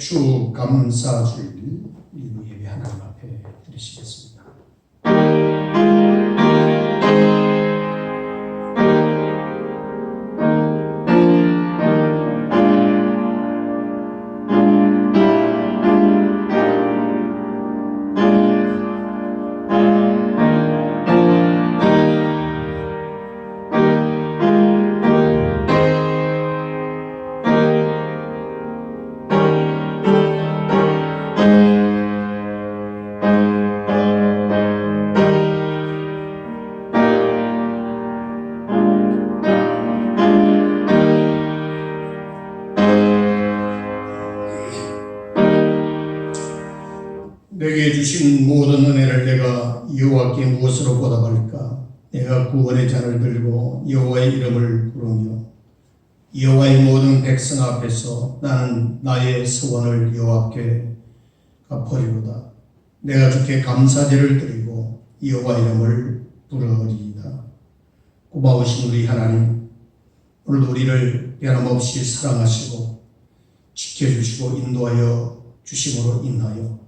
맥주 감사주일 예배 하나님 앞에 드리시겠습니다. 내게 주신 모든 은혜를 내가 여호와께 무엇으로 보답할까? 내가 구원의 잔을 들고 여호와의 이름을 부르며 여호와의 모든 백성 앞에서 나는 나의 소원을 여호와께 갚으리로다. 내가 주께 감사제를 드리고 여호와 이름을 부르리이다. 고마우신 우리 하나님, 오늘도 우리를 변함없이 사랑하시고 지켜주시고 인도하여 주심으로 인하여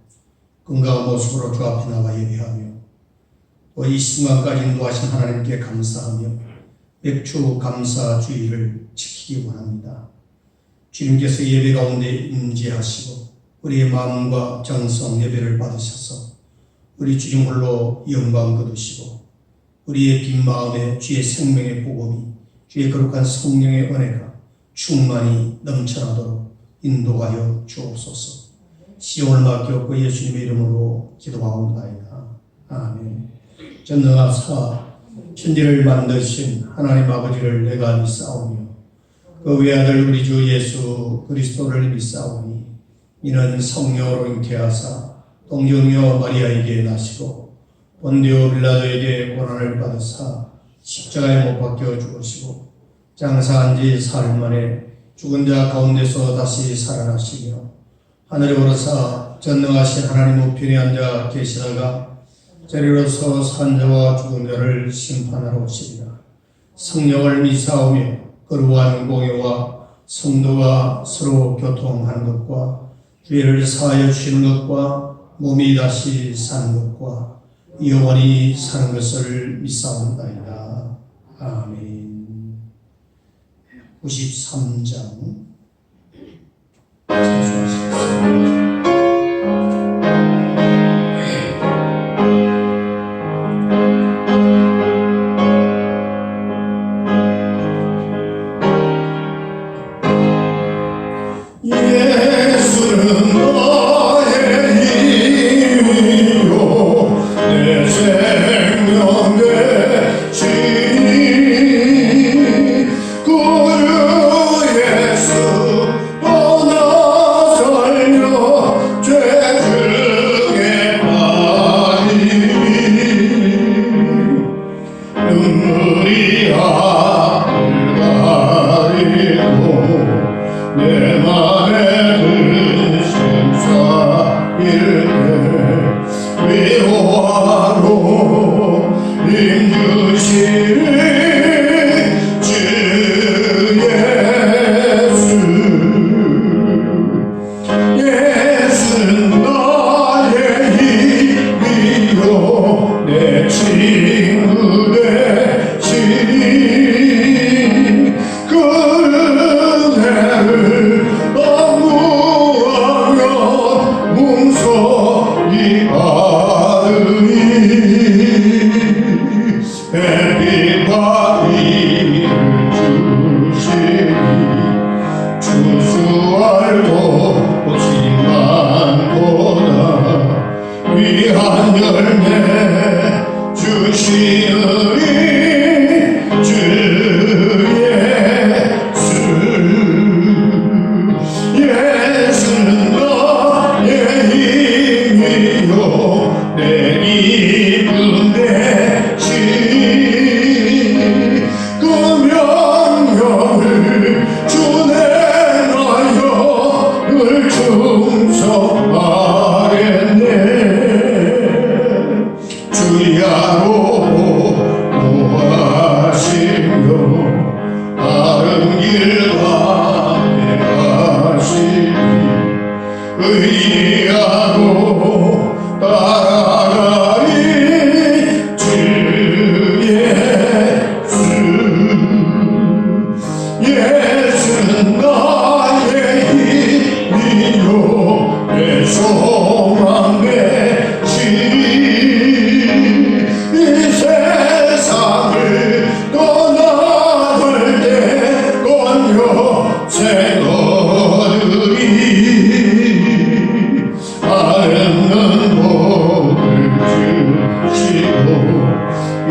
건강한 모습으로 주 앞에 나와 예배하며 또 이 순간까지 인도하신 하나님께 감사하며 맥주 감사 주의를 지키기 원합니다. 주님께서 예배 가운데 임재하시고 우리의 마음과 정성 예배를 받으셔서 우리 주님 홀로 영광 거두시고 우리의 빈 마음에 주의 생명의 복음이 주의 거룩한 성령의 은혜가 충만히 넘쳐나도록 인도하여 주옵소서. 시온을 맡겼고 예수님의 이름으로 기도하옵나이다. 아멘. 전능하사 천지를 만드신 하나님 아버지를 내가 믿사오며 그 외아들 우리 주 예수 그리스도를 믿사오니 이는 성령으로 잉태하사 동정녀 마리아에게 나시고 본디오 빌라도에게 고난을 받으사 십자가에 못 박혀 죽으시고 장사한 지 사흘 만에 죽은 자 가운데서 다시 살아나시며 하늘에 오르사 전능하신 하나님 우편에 앉아 계시다가 자리로서 산 자와 죽은 자를 심판하러 오시리라. 성령을 믿사오며 거룩한 공예와 성도가 서로 교통하는 것과 죄를 사하여 주시는 것과 몸이 다시 사는 것과 영원히 사는 것을 믿사옵나이다. 아멘. 93장 예수는 나의 힘이요 내 생명 되시니 그 예수 떠나 살려 죄 중에 빠지니 눈물이 앞을 가리고 내 맘에 근심싸일 때 위로하고 힘주시는 주 예수는 나의 힘이요 내 친구 되시니 그 은혜를 언무하며 문서히 받으니 햇빛과 비를 주시니 주수 알고 오신 마 의하고 따라가리 주 예수 예수는 나의 힘이요 내 소망 내 진리 이 세상을 떠나갈 때 건져 새거들이 아름다운 복을 주시고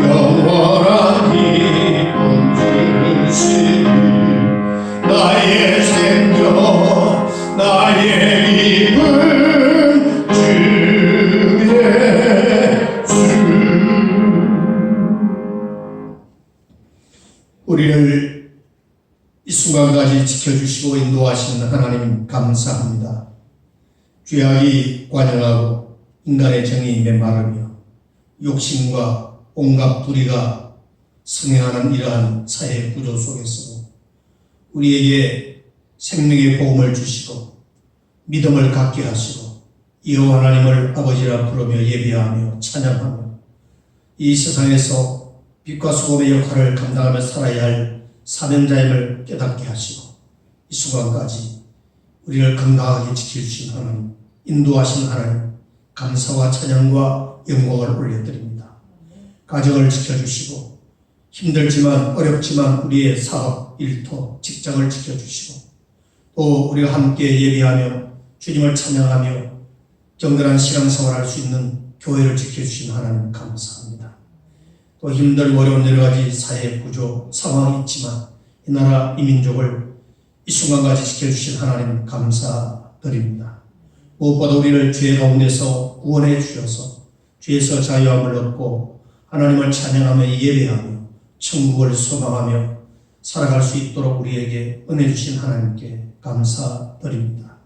영원한 기쁨 주시니 나의 생명 나의 기쁨 주 예수 우리를 이 순간까지 지켜주시고 인도하시는 하나님 감사합니다. 죄악이 관영하고 인간의 정이 메마르며 욕심과 온갖 불의가 성행하는 이러한 사회 구조 속에서도 우리에게 생명의 복음을 주시고 믿음을 갖게 하시고 여호와 하나님을 아버지라 부르며 예배하며 찬양하며 이 세상에서 빛과 소금의 역할을 감당하며 살아야 할 사명자임을 깨닫게 하시고 이 순간까지 우리를 건강하게 지켜주신 하나님, 인도하신 하나님, 감사와 찬양과 영광을 올려드립니다. 가정을 지켜주시고 힘들지만 어렵지만 우리의 사업, 일터, 직장을 지켜주시고 또 우리가 함께 예배하며 주님을 찬양하며 정결한 신앙생활을 할 수 있는 교회를 지켜주신 하나님 감사합니다. 또 힘들고 어려운 여러 가지 사회 구조, 상황이 있지만 이 나라, 이 민족을 이 순간까지 지켜주신 하나님 감사드립니다. 무엇보다 우리를 죄 가운데서 구원해 주셔서 죄에서 자유함을 얻고 하나님을 찬양하며 예배하며 천국을 소망하며 살아갈 수 있도록 우리에게 은혜 주신 하나님께 감사드립니다.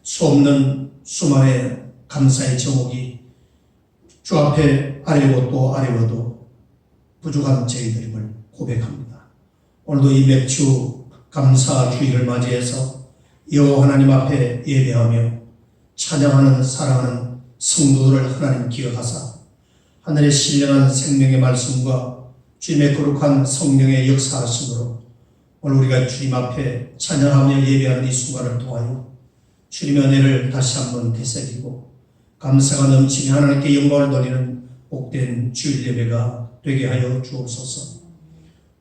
수없는 수많은 감사의 제목이 주 앞에 아뢰고 또 아뢰어도 부족한 저희들임을 고백합니다. 오늘도 이 맥주 감사 주일을 맞이해서 여호와 하나님 앞에 예배하며 찬양하는 사랑하는 성도들을 하나님 기억하사 하늘의 신령한 생명의 말씀과 주님의 거룩한 성령의 역사하심으로 오늘 우리가 주님 앞에 찬양하며 예배하는 이 순간을 통하여 주님의 은혜를 다시 한번 되새기고 감사가 넘치며 하나님께 영광을 돌리는 복된 주일 예배가 되게 하여 주옵소서.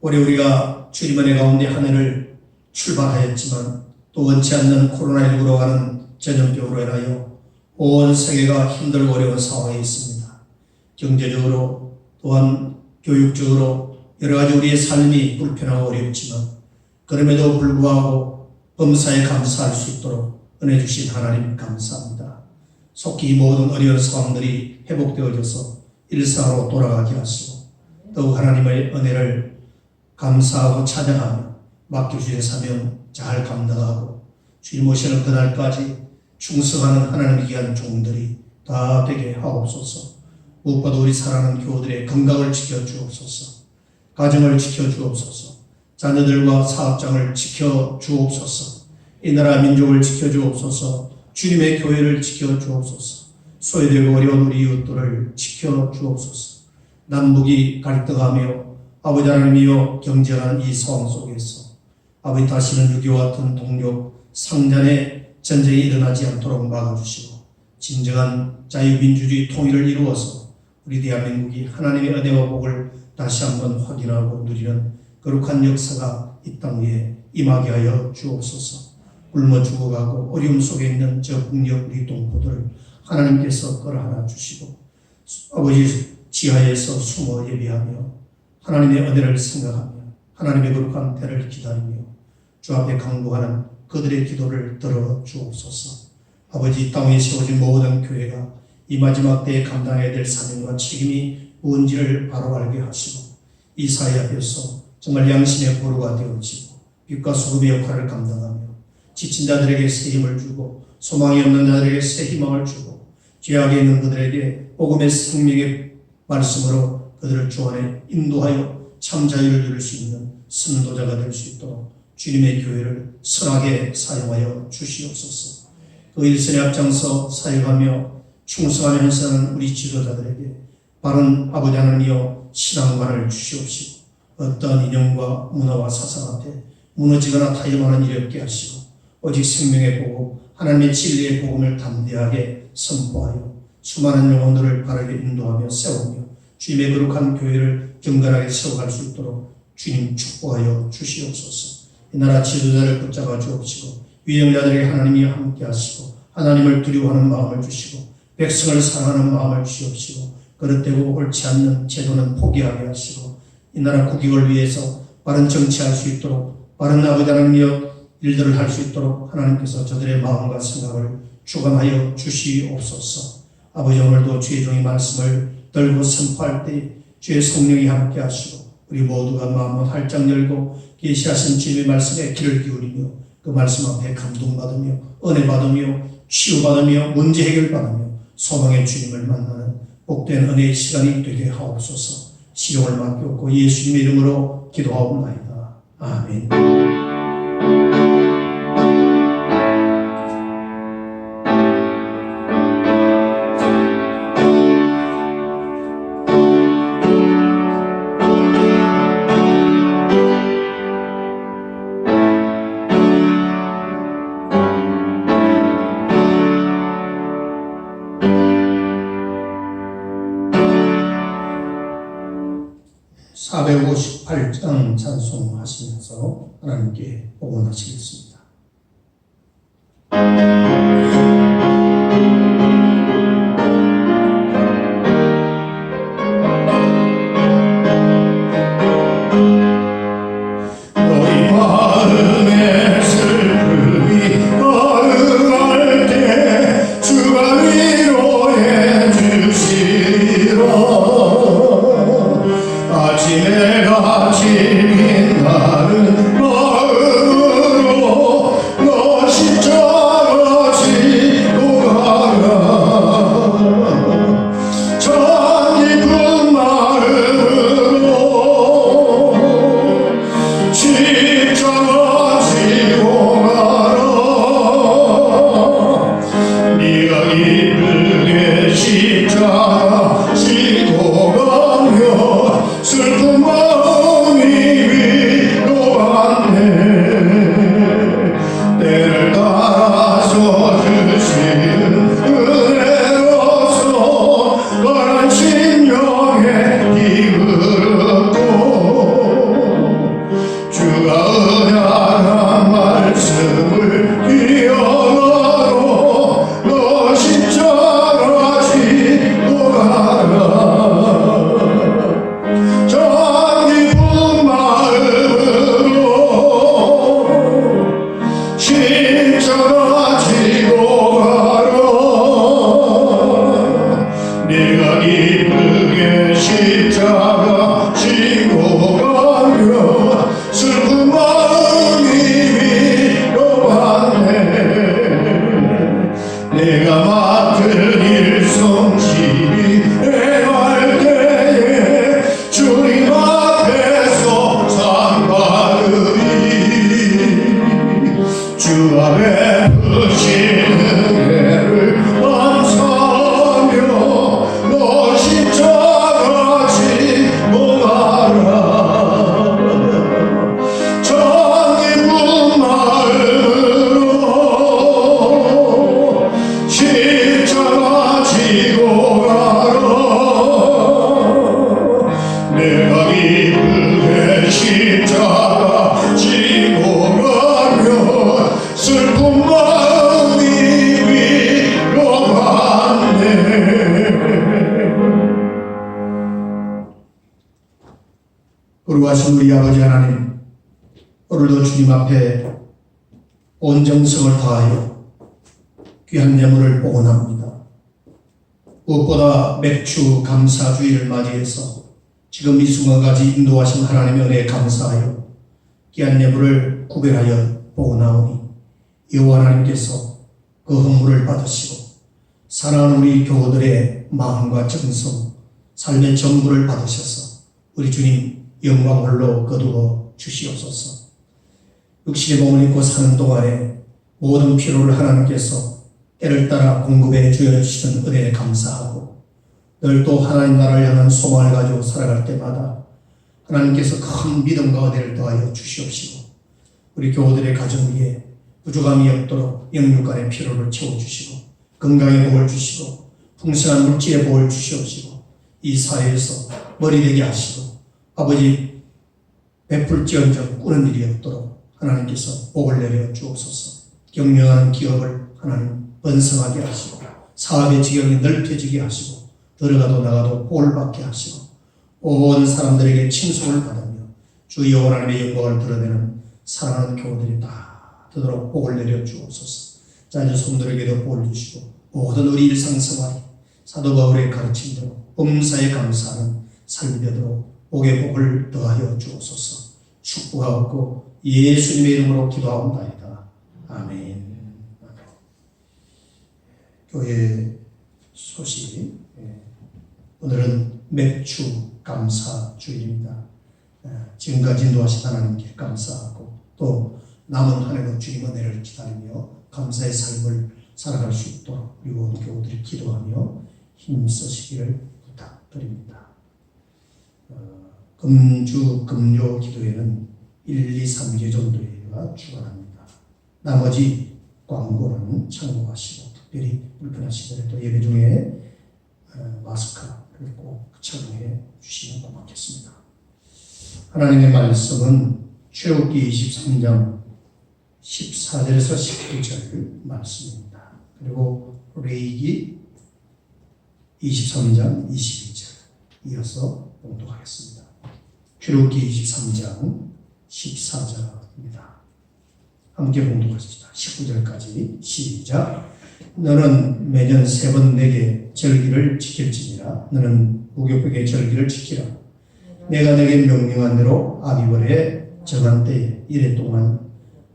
올해 우리가 주님 은혜 가운데 한 해를 출발하였지만 또 원치 않는 코로나19로 가는 전염병으로 인하여 온 세계가 힘들고 어려운 상황에 있습니다. 경제적으로 또한 교육적으로 여러 가지 우리의 삶이 불편하고 어렵지만 그럼에도 불구하고 범사에 감사할 수 있도록 은혜 주신 하나님 감사합니다. 속히 이 모든 어려운 상황들이 회복되어져서 일상으로 돌아가게 하시고 더욱 하나님의 은혜를 감사하고 찬양하며 맡겨주신 사명 잘 감당하고 주님 오시는 그날까지 충성하는 하나님의 귀한 종들이 다 되게 하옵소서. 무엇보다 우리 사랑하는 교우들의 건강을 지켜주옵소서. 가정을 지켜주옵소서. 자녀들과 사업장을 지켜주옵소서. 이 나라 민족을 지켜주옵소서. 주님의 교회를 지켜주옵소서. 소외되고 어려운 우리 이웃들을 지켜주옵소서. 남북이 갈등하며 아버지 하나님이여 경쟁하는 이 상황 속에서 아버지 다시는 6.25 같은 동력 상잔의 전쟁이 일어나지 않도록 막아주시고 진정한 자유민주주의 통일을 이루어서 우리 대한민국이 하나님의 은혜와 복을 다시 한번 확인하고 누리는 거룩한 역사가 이 땅 위에 임하게 하여 주옵소서. 굶어 죽어가고 어려움 속에 있는 저 북녘 우리 동포들을 하나님께서 끌어안아 주시고 아버지 지하에서 숨어 예배하며 하나님의 은혜를 생각하며 하나님의 거룩한 때를 기다리며 주 앞에 강구하는 그들의 기도를 들어 주옵소서. 아버지 이 땅에 세워진 모든 교회가 이 마지막 때에 감당해야 될 사명과 책임이 무언지를 바로 알게 하시고 이 사회 앞에서 정말 양심의 보루가 되어지고 빛과 소금의 역할을 감당하며 지친 자들에게 새 힘을 주고 소망이 없는 자들에게 새 희망을 주고 죄악에 있는 그들에게 복음의 생명의 말씀으로 그들을 주 안에 인도하여 참 자유를 누릴 수 있는 선도자가 될 수 있도록 주님의 교회를 선하게 사용하여 주시옵소서. 그 일선에 앞장서 사역하며 충성하며 행사하는 우리 지도자들에게 바른 아버지 하나님이여 신앙관을 주시옵시고 어떠한 이념과 문화와 사상 앞에 무너지거나 타협하는 일이 없게 하시고 오직 생명의 복음 하나님의 진리의 복음을 담대하게 선포하여 수많은 영혼들을 바르게 인도하며 세우며 주님의 거룩한 교회를 경건하게 세워갈 수 있도록 주님 축복하여 주시옵소서. 이 나라 지도자를 붙잡아 주옵시고 위정자들에게 하나님이 함께 하시고 하나님을 두려워하는 마음을 주시고 백성을 사랑하는 마음을 주시옵시고 그릇되고 옳지 않는 제도는 포기하게 하시고 이 나라 국익을 위해서 바른 정치할 수 있도록 바른 아버지 하나님이여 일들을 할 수 있도록 하나님께서 저들의 마음과 생각을 주관하여 주시옵소서. 아버지 오늘도 주의 종의 말씀을 들고 선포할 때 주의 성령이 함께 하시고 우리 모두가 마음을 활짝 열고 계시하신 주님의 말씀에 귀를 기울이며 그 말씀 앞에 감동받으며 은혜 받으며 치유받으며 문제 해결받으며 소망의 주님을 만나는 복된 은혜의 시간이 되게 하옵소서. 시용을 맡겼고 예수님의 이름으로 기도하옵나이다. 아멘. 458장 찬송하시면서 하나님께 복원하시겠습니다. 너희 마음의 슬픔이 가득할 때 주가 위로해 주시리라. 아침에 같이 빛나는 마음으로 너 십자가 지고 가라. 참 깊은 마음으로 십자가 지고 가라. 네가 기쁘게 십자가 지고 가며 슬픈 마음이 위로받네. 때를 따라서 주시는 은혜로서 너란 심령에 이끌었고 주가 은혜한 말씀을 기억하고 너 십자가 지고 가라. 참 깊은 마음으로 십자가 지고 가라. 네가 기쁘게 십자가 지고 가며 슬픈 마음이 위로받네. 내가 맡은 일 성실히 행할 때에 주님 앞에서 상 받으리. 주 앞에 부신 은혜를 감사하며 너 십자가 지고 가라. 참 깊은 마음으로 십자가 지고 가라. 내가 기쁘게 십자가 지고 가며 슬픈 마음이 위로받네. 거룩하신 우리 아버지 하나님, 오늘도 주님 앞에 온 정성을 다하여 귀한 예물을 복원합니다. 무엇보다 맥주 감사주의를 맞이해서 지금 이 순간까지 인도하신 하나님의 은혜에 감사하여 귀한 예물을 구별하여 복원하오니 여호와 하나님께서 그 헌물을 받으시고 사랑하는 우리 교우들의 마음과 정성, 삶의 전부를 받으셔서 우리 주님 영광 홀로 거두어 주시옵소서. 육신의 몸을 입고 사는 동안에 모든 피로를 하나님께서 때를 따라 공급해 주시는 은혜에 감사하고 늘 또 하나님 나라를 향한 소망을 가지고 살아갈 때마다 하나님께서 큰 믿음과 은혜를 더하여 주시옵시고 우리 교우들의 가정 위에 부족함이 없도록 영육간의 피로를 채워주시고 건강의 복을 주시고 풍성한 물질의 복을 주시옵시고 이 사회에서 머리 되게 하시고 아버지 베풀지언정 꾸는 일이 없도록 하나님께서 복을 내려 주옵소서. 경영하는 기업을 하나님 번성하게 하시고 사업의 지경이 넓혀지게 하시고 들어가도 나가도 복을 받게 하시고 온 사람들에게 칭송을 받으며 주 여호와 하나님의 영광을 드러내는 사랑하는 교우들이 다 되도록 복을 내려 주옵소서. 자녀 손들에게도 복을 주시고 모든 우리 일상생활이 사도 바울의 가르침대로 범사에 감사하는 삶이 되도록 복의 복을 더하여 주옵소서. 축복하옵고 예수님의 이름으로 기도하옵나이다. 아멘. 교회 소식. 오늘은 맥주 감사 주일입니다. 지금까지 인도하신 하나님께 감사하고 또 남은 한 해도 주님 은혜를 기다리며 감사의 삶을 살아갈 수 있도록 우리 온 교우들이 기도하며 힘쓰시기를 부탁드립니다. 금주 금요 기도회는 1, 2, 3개 정도가 주관합니다. 나머지 광고는 참고하시고 특별히 불편하시더라도 예배 중에 마스크를 꼭 착용해 주시면 고맙겠습니다. 하나님의 말씀은 출애굽기 23장 14절에서 19절 말씀입니다. 그리고 레위기 23장 22절 이어서 봉독하겠습니다. 출애굽기 23장 14절입니다. 함께 봉독하십시다. 19절까지 시작. 너는 매년 3번 내게 절기를 지킬지니라. 너는 무교병의 절기를 지키라. 내가 내게 명령한 대로 아비벌에 정한 때에 이래 동안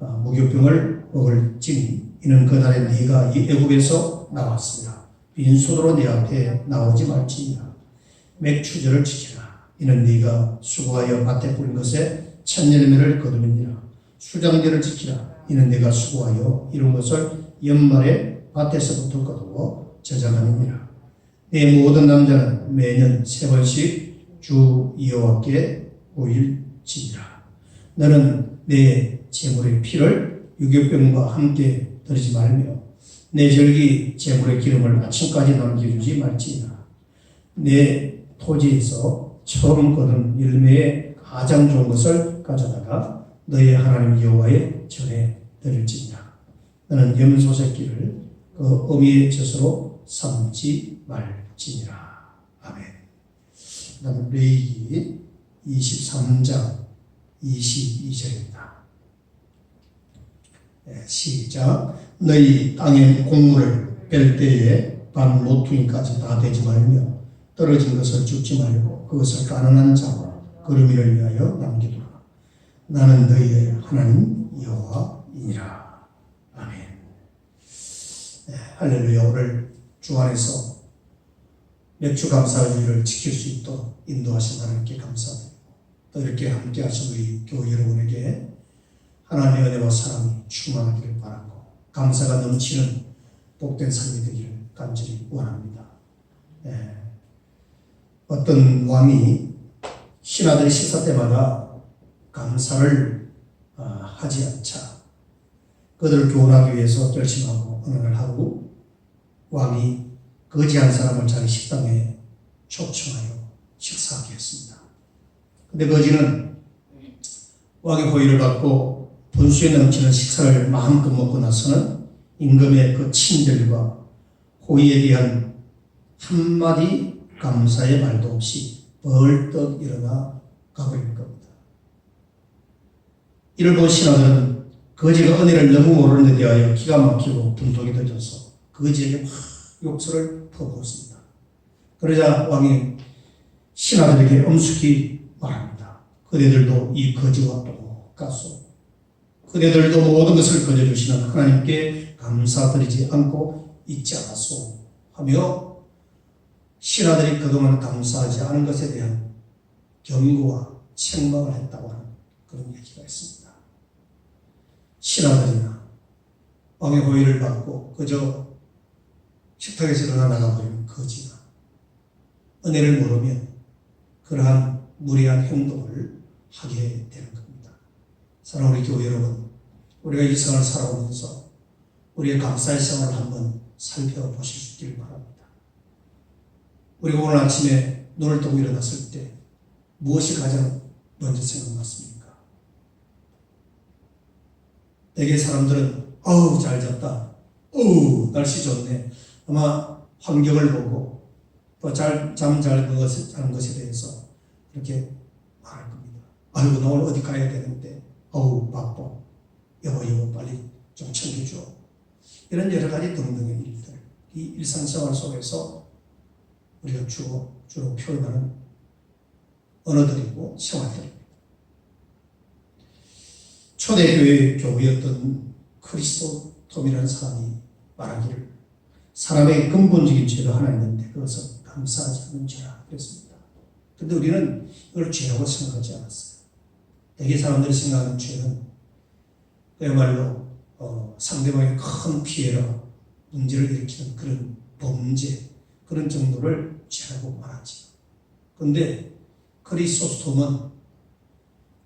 무교병을 먹을지니 이는 그날에 네가 이 애굽에서 나왔으며 빈손으로 네 앞에 나오지 말지니라. 맥추절을 지키라. 이는 네가 수고하여 밭에 뿌린 것에 천열매를 거두느니라. 수장절을 지키라. 이는 네가 수고하여 이룬 것을 연말에 밭에서부터 거두어 저장하느니라. 네 모든 남자는 매년 3번씩 주 여호와께 보일지니라. 너는 내 제물의 피를 유교병과 함께 드리지 말며 내 절기 제물의 기름을 아침까지 남겨주지 말지니라. 내 토지에서 처음 거둔 열매의 가장 좋은 것을 가져다가 너의 하나님 여호와의 전에 드릴지니라. 너는 염소 새끼를 그 어미의 젖으로 삼지 말지니라. 아멘. 그 다음 레위기 23장 22절입니다. 시작. 너희 땅의 곡물을 뺄 때에 반 모퉁이까지 다 되지 말며 떨어진 것을 줍지 말고 그것을 가난한 자와 그루미를 위하여 남기두라. 나는 너희의 하나님 여호와이니라. 아멘. 할렐루야. 오늘 주 안에서 맥주 감사주일을 지킬 수 있도록 인도하신 하나님께 감사드리고 또 이렇게 함께 하신 우리 교회 여러분에게 하나님의 은혜와 사랑이 충만하기를 바라고 감사가 넘치는 복된 삶이 되기를 간절히 원합니다. 어떤 왕이 신하들의 식사 때마다 감사를 하지 않자 그들을 교훈하기 위해서 결심하고 어느 날 하루 왕이 거지 한 사람을 자기 식당에 초청하여 식사하게 했습니다. 근데 거지는 왕의 호의를 받고 분수에 넘치는 식사를 마음껏 먹고 나서는 임금의 그 친절과 호의에 대한 한마디 감사의 말도 없이 벌떡 일어나 가버릴 겁니다. 이를 본 신하들은 거지가 은혜를 너무 모르는 데 대하여 기가 막히고 분통이 터져서 거지에게 막 욕설을 퍼부었습니다. 그러자 왕이 신하들에게 엄숙히 말합니다. 그대들도 이 거지와 똑같소. 그대들도 모든 것을 거저주시는 하나님께 감사드리지 않고 있지 않았소 하며 신하들이 그동안 감사하지 않은 것에 대한 경고와 책망을 했다고 하는 그런 얘기가 있습니다. 신하들이나 왕의 호의를 받고 그저 식탁에서 일어나 나가버리는 거지가 은혜를 모르면 그러한 무례한 행동을 하게 되는 겁니다. 사랑하는 우리 교회 여러분, 우리가 이 생활을 살아오면서 우리의 감사의 생활을 한번 살펴보실 수 있기를 바랍니다. 우리가 오늘 아침에 눈을 뜨고 일어났을 때 무엇이 가장 먼저 생각났습니까? 대개 사람들은 어우 잘 잤다, 어우 날씨 좋네, 아마 환경을 보고 또 잠 잘 자는 것에 대해서 이렇게 말할 겁니다. 아이고 나 오늘 어디 가야 되는데 어우 바빠, 여보 빨리 좀 챙겨줘. 이런 여러 가지 등등의 일들, 이 일상생활 속에서 우리가 주로 표현하는 언어들이고 생활들입니다. 초대교회 교회였던 크리스토톰이라는 사람이 말하기를 사람의 근본적인 죄가 하나 있는데 그것은 감사하지 않는 죄라 그랬습니다. 그런데 우리는 이걸 죄라고 생각하지 않았어요. 대개 사람들이 생각하는 죄는 그야말로 상대방의 큰 피해나 문제를 일으키는 그런 범죄, 그런 정도를 죄라고 말하지. 그런데 크리소스톰은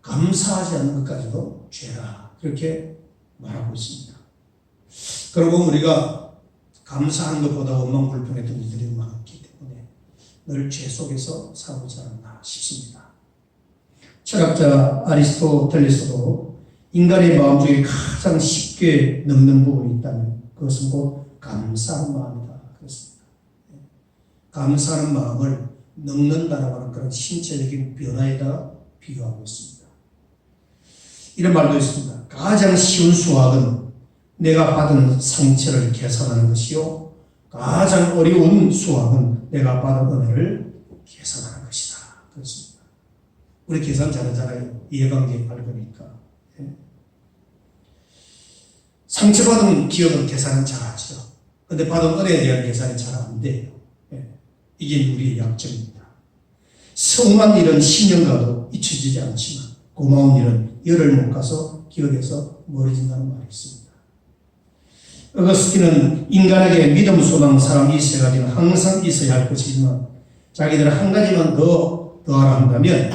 감사하지 않는 것까지도 죄라 그렇게 말하고 있습니다. 그리고 우리가 감사하는 것보다 원망 불평했던 일들이 많았기 때문에 늘 죄 속에서 살고자 않나 싶습니다. 철학자 아리스토텔레스도 인간의 마음 중에 가장 쉽게 넘는 부분이 있다면 그것은 곧 감사하는 마음이다 그랬습니다. 감사하는 마음을 넘는다라고 하는 그런 신체적인 변화에다 비교하고 있습니다. 이런 말도 있습니다. 가장 쉬운 수학은 내가 받은 상처를 계산하는 것이요, 가장 어려운 수학은 내가 받은 은혜를 계산하는 것이다 그렇습니다. 우리 계산 잘하잖아요. 이해관계 밝으니까. 상처받은 기업은 계산은 잘하죠. 그런데 받은 은혜에 대한 계산이 잘 안 돼요. 이게 우리의 약점입니다. 성한 일은 10년 가도 잊혀지지 않지만 고마운 일은 열을 못 가서 기억에서 멀어진다는 말이 있습니다. 어거스틴은 인간에게 믿음, 소망, 사랑 이 세 가지는 항상 있어야 할 것이지만 자기들은 한 가지만 더하라 한다면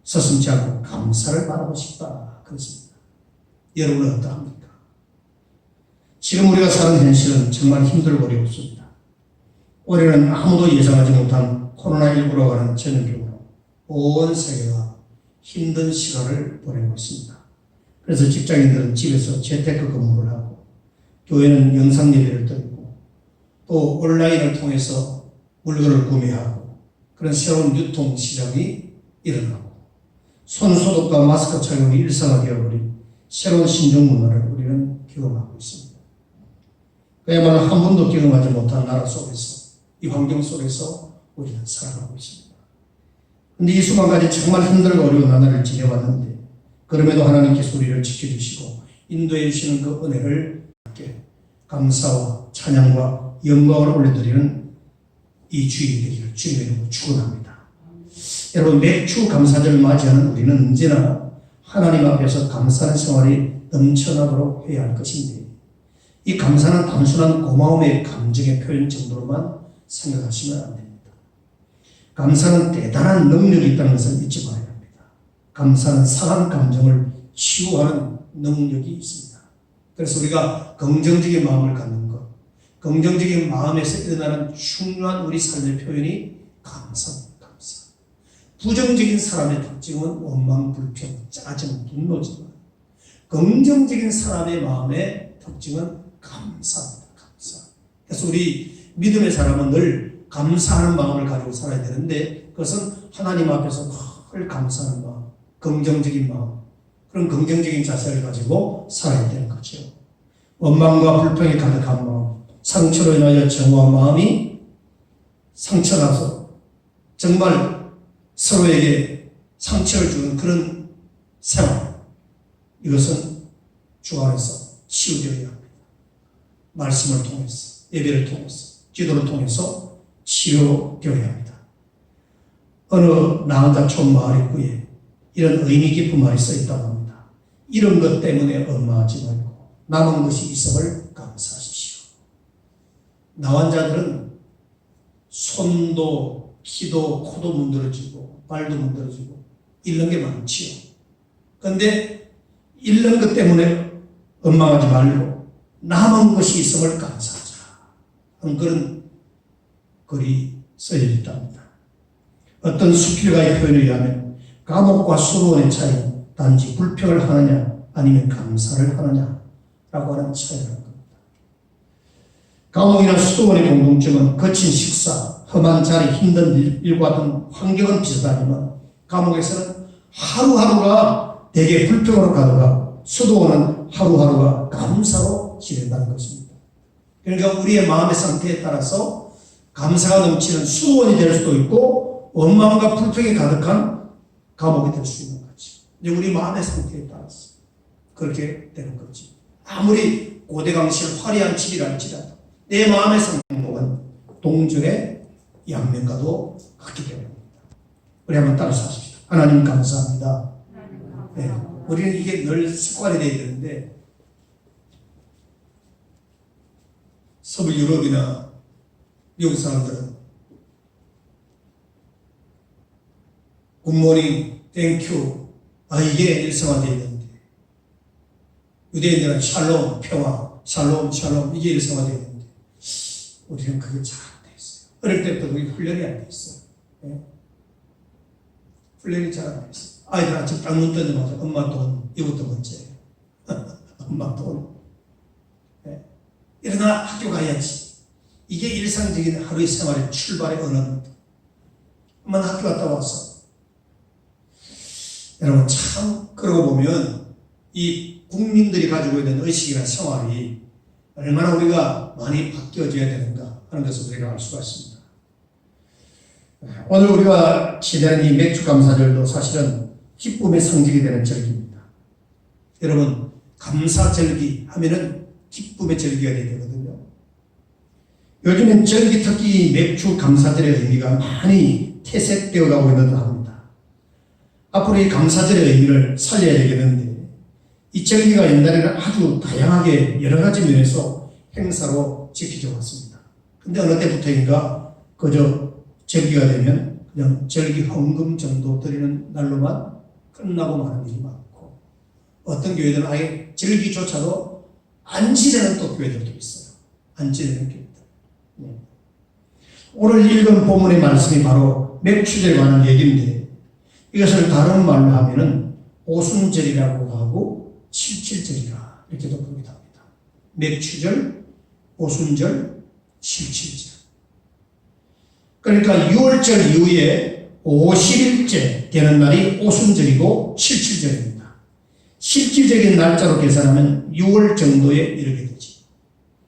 서슴지 않고 감사를 바라고 싶다 그렇습니다. 여러분은 어떠합니까? 지금 우리가 사는 현실은 정말 힘들고 어렵습니다. 올해는 아무도 예상하지 못한 코로나19라고 하는 전염병으로 온 세계가 힘든 시간을 보내고 있습니다. 그래서 직장인들은 집에서 재테크 근무를 하고 교회는 영상 예배를 드리고 또 온라인을 통해서 물건을 구매하고 그런 새로운 유통 시장이 일어나고 손소독과 마스크 착용이 일상화 되어버린 새로운 신종 문화를 우리는 경험하고 있습니다. 그야말로 한 번도 경험하지 못한 나라 속에서 이 환경 속에서 우리는 살아가고 있습니다. 그런데 이 수만까지 정말 힘들고 어려운 나날을 지내왔는데 그럼에도 하나님께서 우리를 지켜주시고 인도해 주시는 그 은혜를 함께 감사와 찬양과 영광을 올려드리는 이 주일이 되기를 주님의 이름으로 축원합니다. 여러분 매주 감사절을 맞이하는 우리는 언제나 하나님 앞에서 감사하는 생활이 넘쳐나도록 해야 할 것인데 이 감사는 단순한 고마움의 감정의 표현 정도로만 생각하시면 안 됩니다. 감사는 대단한 능력이 있다는 것을 잊지 말아야 합니다. 감사는 상한 감정을 치유하는 능력이 있습니다. 그래서 우리가 긍정적인 마음을 갖는 것, 긍정적인 마음에서 일어나는 중요한 우리 삶의 표현이 감사입니다. 감사. 부정적인 사람의 특징은 원망, 불평, 짜증, 분노지만 긍정적인 사람의 마음의 특징은 감사입니다. 감사. 그래서 우리 믿음의 사람은 늘 감사하는 마음을 가지고 살아야 되는데 그것은 하나님 앞에서 늘 감사하는 마음, 긍정적인 마음, 그런 긍정적인 자세를 가지고 살아야 되는 거죠. 원망과 불평이 가득한 마음, 상처로 인하여 정화한 마음이 상처나서 정말 서로에게 상처를 주는 그런 생활, 이것은 주 안에서 치유되어야 합니다. 말씀을 통해서, 예배를 통해서, 기도를 통해서 치유되어야 합니다. 어느 나한자촌 마을 입구에 이런 의미 깊은 말이 써있다고 합니다. 이런 것 때문에 원망하지 말고 남은 것이 있음을 감사하십시오. 나환자들은 손도 키도 코도 문드러지고 발도 문드러지고 잃는 게 많지요. 그런데 잃는 것 때문에 원망하지 말고 남은 것이 있음을 감사하자 하는 그런 글이 써져 있답니다. 어떤 수필가의 표현에 의하면 감옥과 수도원의 차이는 단지 불평을 하느냐 아니면 감사를 하느냐라고 하는 차이라는 겁니다. 감옥이나 수도원의 공통점은 거친 식사, 험한 자리, 힘든 일과 등 환경은 비슷하지만 감옥에서는 하루하루가 대개 불평으로 가다가 수도원은 하루하루가 감사로 지낸다는 것입니다. 그러니까 우리의 마음의 상태에 따라서 감사가 넘치는 수도원이 될 수도 있고 원망과 불평이 가득한 감옥이 될 수 있는 거지. 이제 우리 마음의 상태에 따라서 그렇게 되는 거지. 아무리 고대강실 화려한 집이랄지라도 내 마음의 상태는 동전의 양면과도 같기 때문입니다. 우리 한번 따라서 하십시다. 하나님 감사합니다. 네, 우리는 이게 늘 습관이 되어야 되는데 서부 유럽이나 미국 사람들은 굿모닝, 땡큐, 이게 일상화되어야 되는데 유대인들은 샬롬, 평화, 샬롬, 샬롬 이게 일상화되어야 되는데 우리는 그게 잘 안 돼 있어요. 어릴 때부터 그게 훈련이 안 돼 있어요. 네? 훈련이 잘 안 돼 있어요. 아이들 아침 딱 눈 뜨자마자 엄마 돈, 이것도 문제예요. 엄마 돈. 네? 일어나 학교 가야지. 이게 일상적인 하루의 생활의 출발의 언어입니다. 엄마는 학교 갔다 왔어. 여러분 참 그러고 보면 이 국민들이 가지고 있는 의식이나 생활이 얼마나 우리가 많이 바뀌어져야 되는가 하는 것을 우리가 알 수가 있습니다. 오늘 우리가 지내는 이 맥주 감사절도 사실은 기쁨의 상징이 되는 절기입니다. 여러분 감사절기 하면은 기쁨의 절기가 되어야 되거든요. 요즘엔 절기 특히 맥주 감사절의 의미가 많이 퇴색되어 가고 있는 듯 합니다. 앞으로 이 감사절의 의미를 살려야 되겠는데 이 절기가 옛날에는 아주 다양하게 여러 가지 면에서 행사로 지켜져 왔습니다. 근데 어느 때부터인가 그저 절기가 되면 그냥 절기 헌금 정도 드리는 날로만 끝나고 마는 일이 많고 어떤 교회들은 아예 절기조차도 안 지내는 또 교회들도 있어요. 안 지내는 교회들. 네. 오늘 읽은 본문의 말씀이 바로 맥주절에 관한 얘기인데 이것을 다른 말로 하면은 오순절이라고 하고 칠칠절이라 이렇게도 부르기도 합니다. 맥주절, 오순절, 칠칠절. 그러니까 6월절 이후에 50일째 되는 날이 오순절이고 칠칠절입니다. 실질적인 날짜로 계산하면 6월 정도에 이르게 되지.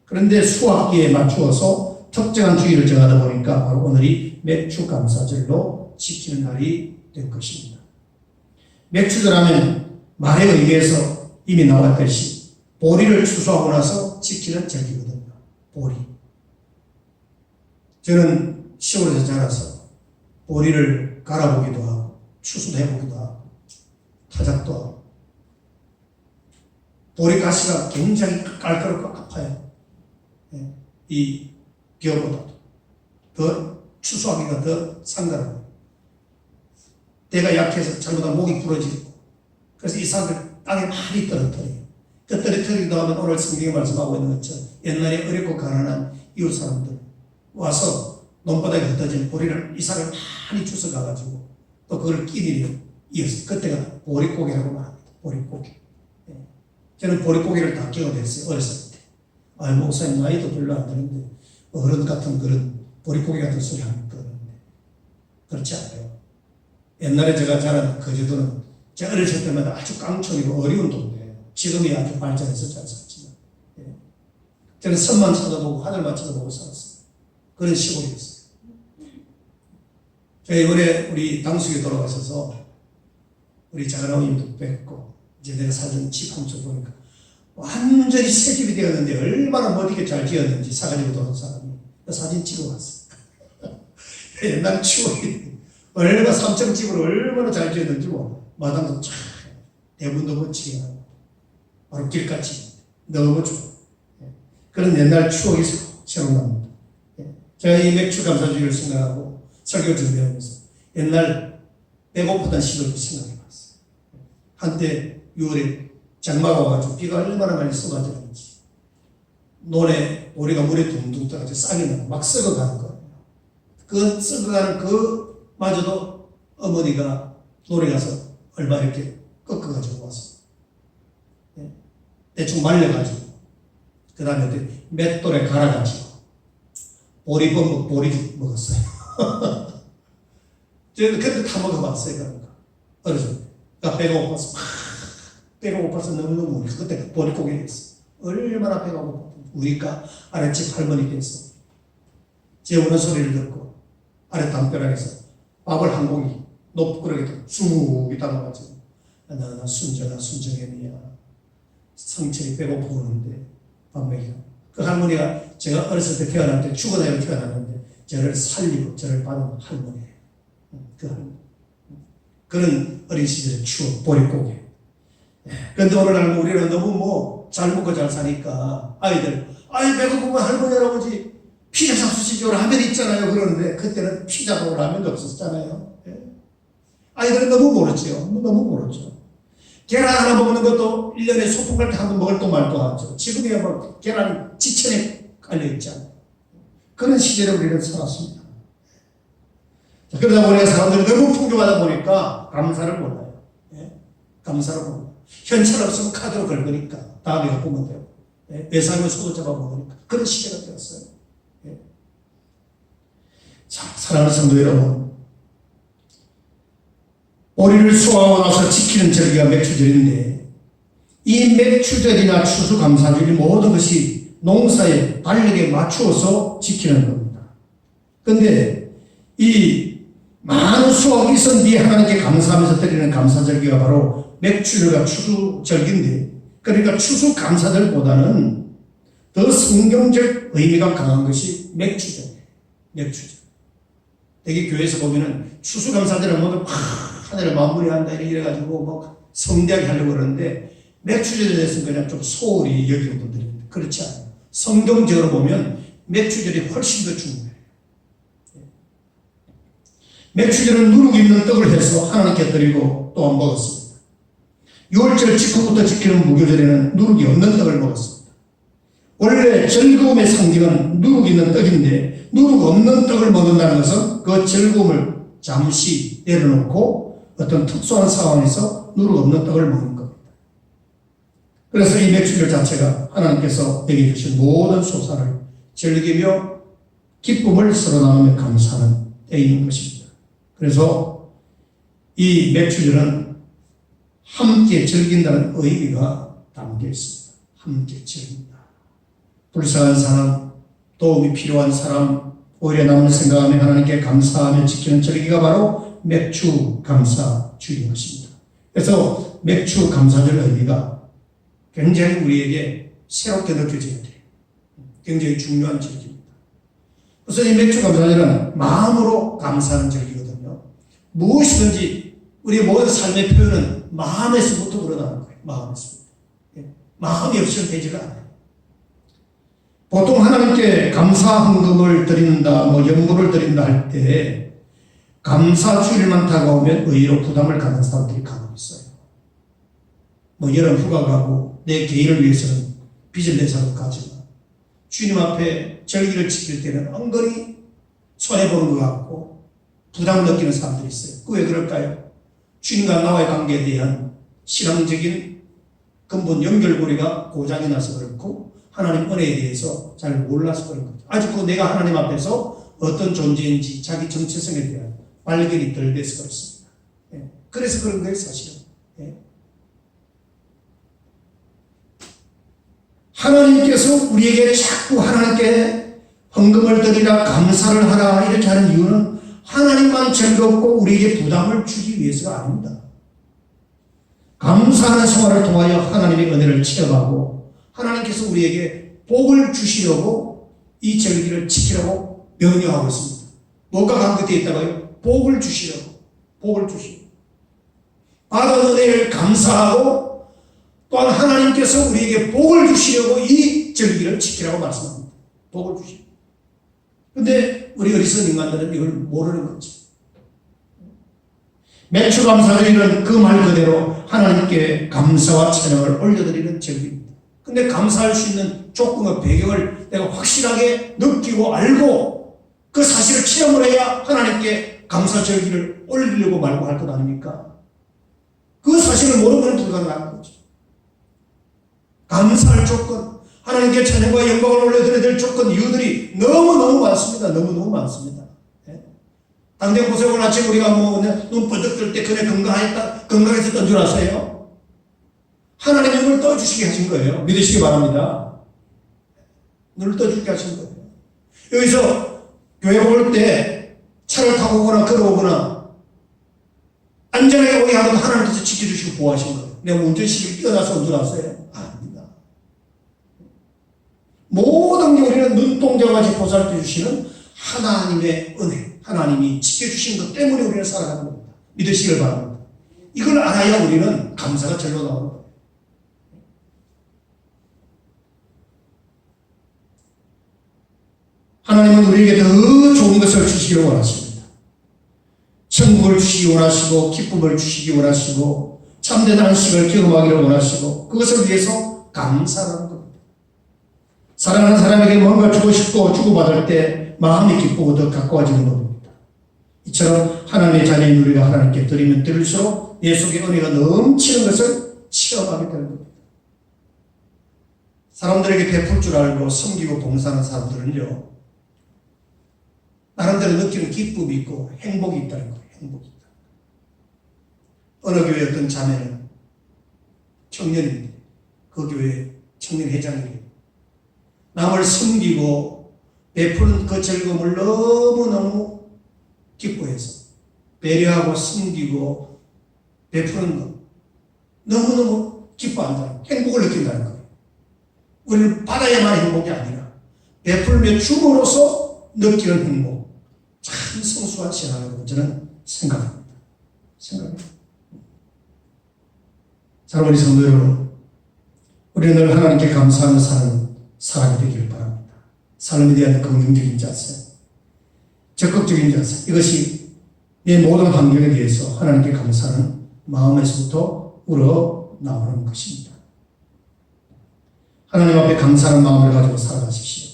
그런데 수학기에 맞추어서 특정한 주기를 정하다 보니까 바로 오늘이 맥주감사절로 지키는 날이 된 것입니다. 맥주절 하면 말의 의미에서 이미 나왔듯이 보리를 추수하고 나서 지키는 절기거든요. 보리. 저는 시골에서 자라서 보리를 갈아보기도 하고 추수도 해보기도 하고 타작도 하고 보리 가시가 굉장히 깔끔하고 아파요. 이 벼보다도 더 추수하기가 더 상가라고요. 때가 약해서 잘못하면 목이 부러지고 그래서 이 사람들 땅에 많이 떨어뜨려요. 그 떨어뜨리기도 하면 오늘 성경에 말씀하고 있는 것처럼 옛날에 어렵고 가난한 이웃 사람들 와서 논바닥에 흩어진 보리를 이 사람을 많이 주워 가가지고 또 그걸 끼니를 이어서 그때가 보릿고개라고 말합니다. 보릿고개. 저는 보릿고개를 다 경험했어요. 어렸을 때. 목사님 나이도 별로 안 되는데 어른 같은 그런 보릿고개 같은 소리 하는 거는데 그렇지 않아요. 옛날에 제가 자란 거제도는 제가 어렸을 때마다 아주 깡촌이고 어려운 동네예요. 지금이 아주 발전해서 잘 살지만 저는 선만 쳐다보고 하늘만 쳐다보고 살았어요. 그런 시골이었어요. 제가 이번에 우리 당숙이 돌아가셔서 우리 작은어머님도 뵙고 이제 내가 살던 집 한쪽 보니까 완전히 새 집이 되었는데 얼마나 멋지게 잘 지었는지 사가지고 돌아온 사람이 그 사진 찍어 왔어. 옛날 추억이 얼마나 3층 집으로 얼마나 잘 지었는지 뭐 마당도 참 대문도 멋지게 하고 바로 길같이 너무 좋아. 그런 옛날 추억이 새로 납니다. 제가 이 맥주 감사주의를 생각하고 설교 준비하면서 옛날 배고프다는 시절도 생각해봤어요. 한때 6월에 장마가 와가지고 비가 얼마나 많이 쏟아지는지 논에 모래가 물에 둥둥 떠가지고 싹이 나고 막 썩어가는 거예요. 그 썩어가는 그 마저도 어머니가 논에 가서 얼마 이렇게 꺾어가지고 왔어. 대충 말려가지고 그 다음에 맷돌에 갈아가지고 보리 먹었어요. 저는 그때 다 먹어봤어요. 그러니까 어렸을 때. 그러니까 배가 고파서 너무너무 그때 보릿고개였어. 얼마나 배가 고팠던지 우리가 아랫집 할머니께서 제 우는 소리를 듣고 아래 담벼락에서 밥을 한 공기 높구르게 쑥 담아가지고 나 순정애미야 성철이 배고프는데 밥 먹이라. 그 할머니가 제가 어렸을 때 태어날 때 죽어나요 태어났는데 저를 살리고 저를 받은 할머니예요. 그 할머니. 그런 어린 시절의 추억 보릿고개. 그런데 오늘날 우리는 너무 잘 먹고 잘 사니까 아이들 배고프면 할머니 할아버지 피자 잡수시죠 라면 있잖아요 그러는데 그때는 피자도 라면도 없었잖아요. 아이들은 너무 모르죠. 계란 하나 먹는 것도 1년에 소풍 갈 때 한 번 먹을 또 말도 하죠. 지금이야 계란이 지천에 깔려있잖아요. 그런 시절에 우리는 살았습니다. 그러다 보니까 사람들이 너무 풍족하다 보니까 감사를 몰라요. 감사를 몰라요. 현찰 없으면 카드로 긁으니까 다음에 갚으면 돼요. 외상을 소도 잡아먹으니까 그런 시대가 되었어요. 자, 사랑하는 성도 여러분, 보리를 수확하고 나서 지키는 절기가 맥추절인데 이 맥추절이나 추수감사절이 모든 것이 농사의 달력에 맞추어서 지키는 겁니다. 그런데 이 많은 수확이 있은 뒤에 하나님께 감사하면서 드리는 감사절기가 바로 맥추절과 추수절기인데 그러니까 추수감사절보다는 더 성경적 의미가 강한 것이 맥추절이에요. 맥추절. 되게 교회에서 보면은 추수감사절은 모두 하늘을 마무리한다 이래가지고 성대하게 하려고 그러는데 맥추절에 대해서는 그냥 좀 소홀히 여기는 분들입니다. 그렇지 않아요. 성경적으로 보면 맥추절이 훨씬 더 중요해요. 맥추절은 누룩 있는 떡을 해서 하나님께 드리고 또한 먹었습니다. 6월절 직후부터 지키는 무교절에는 누룩이 없는 떡을 먹었습니다. 원래 즐거움의 상징은 누룩 있는 떡인데 누룩 없는 떡을 먹는다는 것은 그 즐거움을 잠시 내려놓고 어떤 특수한 상황에서 누룩 없는 떡을 먹는 겁니다. 그래서 이 맥주절 자체가 하나님께서 내게 주신 모든 소사를 즐기며 기쁨을 서로 나누며 감사하는 때인 것입니다. 그래서 이 맥주절은 함께 즐긴다는 의미가 담겨 있습니다. 함께 즐긴다. 불쌍한 사람, 도움이 필요한 사람, 오히려 남을 생각하며 하나님께 감사하며 지키는 절기가 바로 맥주 감사주일인 것입니다. 그래서 맥주 감사절 의미가 굉장히 우리에게 새롭게 느껴져야 돼요. 굉장히 중요한 절기입니다. 그래서 이 맥주 감사절은 마음으로 감사하는 절기거든요. 무엇이든지 우리 모든 삶의 표현은 마음에서부터 우러나는 거예요. 마음에서부터. 마음이 없이는 되지가 않아요. 보통 하나님께 감사 헌금을 드린다, 연물을 드린다 할 때 감사주일만 다가오면 의외로 부담을 갖는 사람들이 간혹 있어요. 여름 휴가 가고 내 개인을 위해서는 빚을 내서도 가지만 주님 앞에 절기를 지킬 때는 은근히 손해보는 것 같고 부담을 느끼는 사람들이 있어요. 그 왜 그럴까요? 주님과 나와의 관계에 대한 신앙적인 근본 연결고리가 고장이 나서 그렇고 하나님 은혜에 대해서 잘 몰라서 그런 거죠. 아직도 내가 하나님 앞에서 어떤 존재인지 자기 정체성에 대한 발견이 덜 돼서 그렇습니다. 그래서 그런 거예요, 사실은. 하나님께서 우리에게 자꾸 하나님께 헌금을 드리라, 감사를 하라 이렇게 하는 이유는 하나님만 즐겁고 우리에게 부담을 주기 위해서가 아닙니다. 감사하는 생활을 통하여 하나님의 은혜를 체험하고 하나님께서 우리에게 복을 주시려고 이 절기를 지키라고 명령하고 있습니다. 뭐가 관계되어 있다고요? 복을 주시려고. 받은 은혜를 감사하고 또한 하나님께서 우리에게 복을 주시려고 이 절기를 지키라고 말씀합니다. 복을 주시려고. 근데 우리 어리석은 인간들은 이걸 모르는 거지. 매추감사절기는 그 말 그대로 하나님께 감사와 찬양을 올려드리는 절기입니다. 근데 감사할 수 있는 조건과 배경을 내가 확실하게 느끼고 알고 그 사실을 체험을 해야 하나님께 감사 절기를 올리려고 말고 할 것 아닙니까? 그 사실을 모르면 불가능한 거죠. 감사할 조건, 하나님께 찬양과 영광을 올려드려야 될 조건, 이유들이 너무너무 많습니다. 너무너무 많습니다. 당장 보세요. 오늘 아침 우리가 눈 번쩍 뜰 때 그네 건강했었던 줄 아세요? 하나님이 눈을 떠주시게 하신 거예요. 믿으시기 바랍니다. 눈을 떠주게 하신 거예요. 여기서 교회 올 때 차를 타고 오거나 걸어오거나 안전하게 오게 하면 하나님께서 지켜주시고 보호하신 거예요. 내가 운전실을 뛰어나서 운전하세요? 아닙니다. 모든 게 우리는 눈동자같이 보살펴 주시는 하나님의 은혜, 하나님이 지켜주신 것 때문에 우리는 살아가는 겁니다. 믿으시길 바랍니다. 이걸 알아야 우리는 감사가 절로 나오는 거예요. 하나님은 우리에게 더 좋은 것을 주시기를 원하십니다. 천국을 주시기 원하시고 기쁨을 주시기 원하시고 참된 안식을 경험하기를 원하시고 그것을 위해서 감사하는 겁니다. 사랑하는 사람에게 뭔가 주고 싶고 주고받을 때 마음이 기쁘고 더 가까워지는 겁니다. 이처럼 하나님의 자녀인 우리가 하나님께 드리면 드릴수록 내 속에 은혜가 넘치는 것을 체험하게 되는 겁니다. 사람들에게 베풀 줄 알고 섬기고 봉사하는 사람들은요, 나름대로 느끼는 기쁨이 있고 행복이 있다는 거예요. 행복이 있다. 어느 교회 어떤 자매는 청년인데 그 교회 청년회장이에요. 남을 섬기고 베푸는 그 즐거움을 너무너무 기뻐해서 배려하고 섬기고 베푸는 것 너무너무 기뻐한다는 거예요. 행복을 느낀다는 거예요. 우리는 받아야만 행복이 아니라 베풀며 줌으로써 느끼는 행복. 참 성수한 신앙이라고 저는 생각합니다. 사랑하는 성도 여러분, 우리는 늘 하나님께 감사하는 사람이 되기를 바랍니다. 삶에 대한 긍정적인 자세, 적극적인 자세, 이것이 내 모든 환경에 대해서 하나님께 감사하는 마음에서부터 우러나오는 것입니다. 하나님 앞에 감사하는 마음을 가지고 살아가십시오.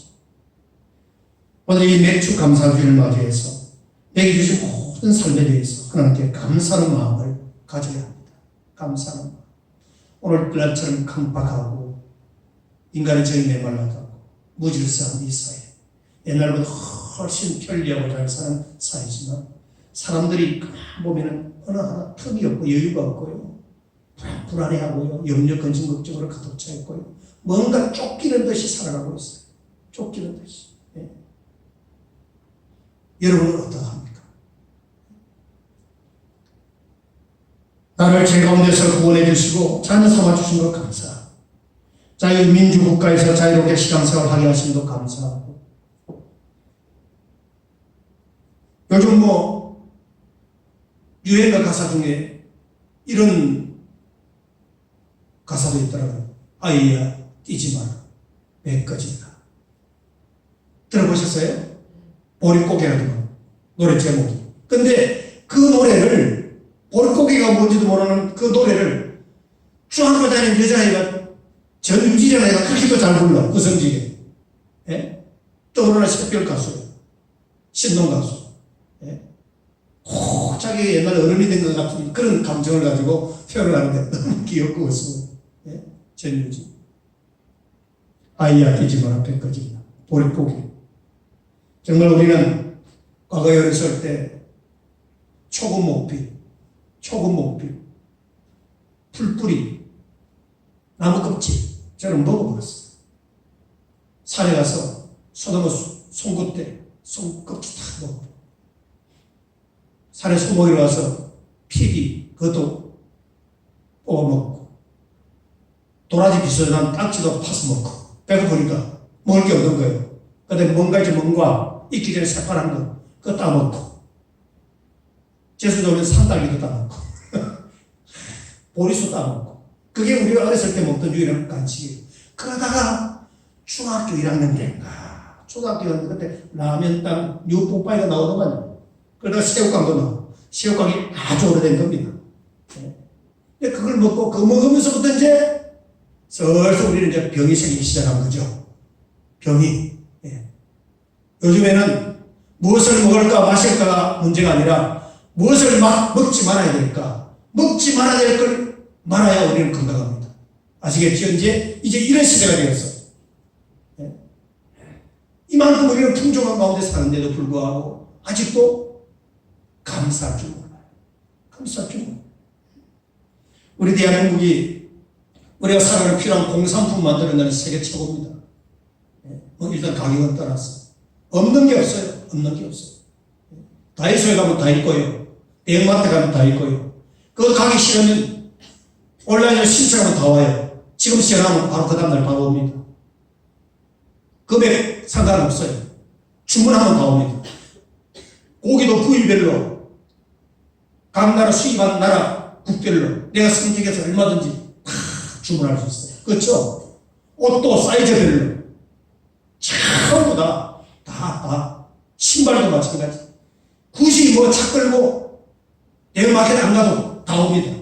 오늘 이 맥주 감사주일을 맞이해서 내게 주신 모든 삶에 대해서 하나님께 감사하는 마음을 가져야 합니다. 감사하는 마음. 오늘 날처럼 강박하고 인간의 정이 메말라가고 무질서한 이 사회, 옛날보다 훨씬 편리하고 잘 사는 사회지만 사람들이 보면은 어느 하나 틈이 없고 여유가 없고요, 불안해하고요, 염려, 근심, 걱정으로 가득 차 있고요, 뭔가 쫓기는 듯이 살아가고 있어요. 쫓기는 듯이. 여러분은 어떠합니까? 나를 죄 가운데서 구원해 주시고 자녀 삼아 주신 것 감사하고 자유민주국가에서 자유롭게 시간생활 하게 하신 것 감사하고 요즘 유행가 가사 중에 이런 가사도 있더라고요. 아이야 뛰지 마라 매꺼지라. 들어보셨어요? 보릿고개라는 노래 제목이. 근데 그 노래를, 보릿고개가 뭔지도 모르는 그 노래를 중학교 다니는 여자아이가, 전유지라는 애가 그렇게도 잘 불러, 의성지게. 예? 떠오르는 새별 가수예요. 신동 가수. 예? 자기 옛날에 어른이 된 것 같은 그런 감정을 가지고 표현을 하는데 너무 귀엽고 웃어요. 예? 전유지. 아이야 뛰지 마라 배꺼지라. 보릿고개. 정말 우리는 과거에 어렸을 때 초급 목필, 풀뿌리, 나무 껍질 저는 먹어봤어요. 산에 가서 소나무 송곳대, 송껍질 다 먹어. 산에 소먹이러 와서 피비 그것도 뽑아먹고 도라지 비슷한 딱지도 파서 먹고 배고프니까 먹을 게 없는 거예요. 근데 뭔가지 뭔가 익기 전에 새파란 거 그거 따먹고 제수도 오면 산딸기도 따먹고 보리수 따먹고 그게 우리가 어렸을 때 먹던 유일한 간식이에요. 그러다가 중학교 1학년 때인가 초등학교였는데 그때 라면 땅 뉴뽀빠이가 나오더만. 그러다가 새우깡도 나와. 새우깡이 아주 오래된 겁니다. 근데 그걸 먹고 그거 먹으면서부터 이제 슬슬 우리는 이제 병이 생기기 시작한 거죠. 병이. 요즘에는 무엇을 먹을까 마실까가 문제가 아니라 무엇을 막 먹지 말아야 될까. 먹지 말아야 될 걸 말아야 우리는 건강합니다. 아시겠죠? 이제 이런 시대가 되었어요. 이만큼 우리는 풍족한 가운데 사는데도 불구하고 아직도 감사할 줄 몰라요. 감사할 줄 몰라요. 우리 대한민국이 우리가 살아가는 필요한 공산품 만들어내는 세계 최고입니다. 일단 가격은 떠났어. 없는 게 없어요. 없는 게 없어요. 다이소에 가면 다 있고요. 대형마트 가면 다 있고요. 그거 가기 싫으면 온라인으로 신청하면 다 와요. 지금 시작하면 바로 그 다음날 바로 옵니다. 금액 상관없어요. 주문하면 다 옵니다. 고기도 부위별로 각 나라 수입한 나라 국별로 내가 선택해서 얼마든지 다 주문할 수 있어요. 그렇죠? 옷도 사이즈별로 전부 다 신발도 마찬가지. 굳이 뭐 차 끌고 대형마켓 안 가도 다 옵니다.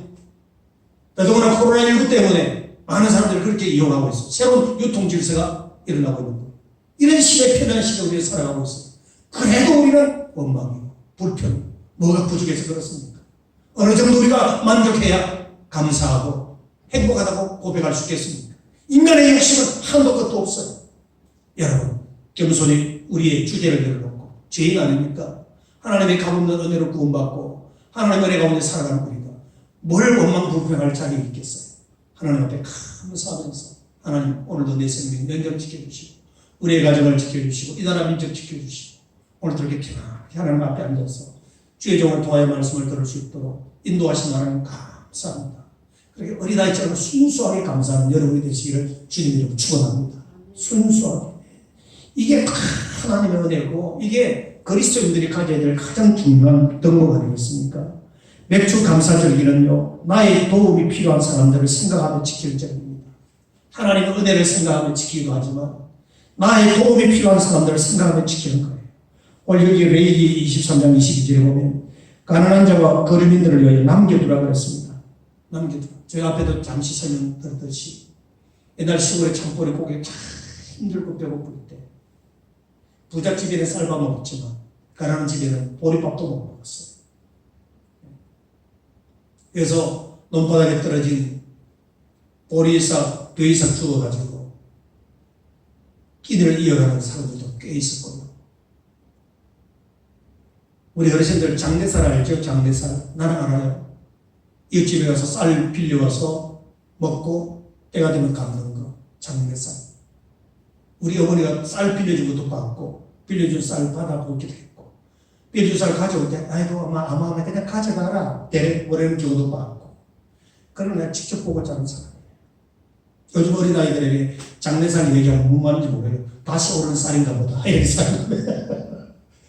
그동안 코로나19 때문에 많은 사람들이 그렇게 이용하고 있어요. 새로운 유통 질서가 일어나고 있는 거예요. 이런 시대, 편한 시대 우리가 살아가고 있어요. 그래도 우리는 원망이고 불평, 뭐가 부족해서 그렇습니까? 어느 정도 우리가 만족해야 감사하고 행복하다고 고백할 수 있겠습니까? 인간의 욕심은 한도 끝도 없어요. 여러분, 겸손히 우리의 주제를 내려놓고 죄인 아닙니까? 하나님의 값없는 은혜로 구원받고 하나님의 은혜 가운데 살아가는 우리가 뭘 원망 불평할 자격이 있겠어요? 하나님 앞에 감사하면서 하나님 오늘도 내 생명 연결 지켜주시고 우리의 가정을 지켜주시고 이 나라 민족 지켜주시고 오늘도 이렇게 편안하게 하나님 앞에 앉아서 주의 종을 통하여 말씀을 들을 수 있도록 인도하신 하나님 감사합니다. 그렇게 어린아이처럼 순수하게 감사하는 여러분이 되시기를 주님 이름으로 축원합니다. 순수하게. 이게 하나님의 은혜고 이게 그리스도인들이 가져야 될 가장 중요한 덕목 아니겠습니까? 맥주 감사절기는요, 나의 도움이 필요한 사람들을 생각하며 지킬 절기입니다. 하나님의 은혜를 생각하며 지키기도 하지만 나의 도움이 필요한 사람들을 생각하며 지키는 거예요. 오늘 여기 레위기 23장 22절에 보면 가난한 자와 거류민들을 위하여 남겨두라 그랬습니다. 남겨두라. 저희 앞에도 잠시 설명드렸듯이 옛날 시골에 창고리 고개 참 힘들고 배고플 때 부잣집에는 쌀밥 먹었지만 가난한 집에는 보리밥도 못 먹었어요. 그래서 논바닥에 떨어진 보리싹, 벼이싹 주워가지고 끼니를 이어가는 사람들도 꽤 있었거든요. 우리 어르신들 장내살 알죠? 장내살. 나는 알아요. 이웃집에 가서 쌀 빌려와서 먹고 때가 되면 갚는 거. 장내살. 우리 어머니가 쌀 빌려준 것도 받고 빌려준 쌀 받아보기도 했고 빌려준 쌀 가져올 때 아이고 아마 그냥 가져가라 보내는 경우도 받고 그러나 내가 직접 보고 자는 사람이에요. 요즘 어린아이들에게 장내살 얘기하면 무슨 말인지 모르겠어요. 다시 오르는 쌀인가 보다.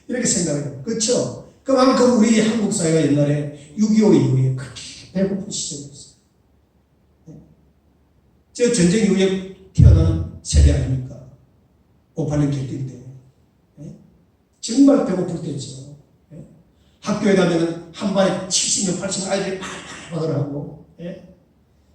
이렇게 생각해요. 그렇죠? 그만큼 우리 한국 사회가 옛날에 6.25 이후에 그렇게 배고픈 시절이었어요. 저 전쟁 이후에 태어난 세대 아닙니까? 5.86 개띠 때. 정말 배고플 때죠. 학교에 가면은 한 반에 70명, 80명 아이들이 말하고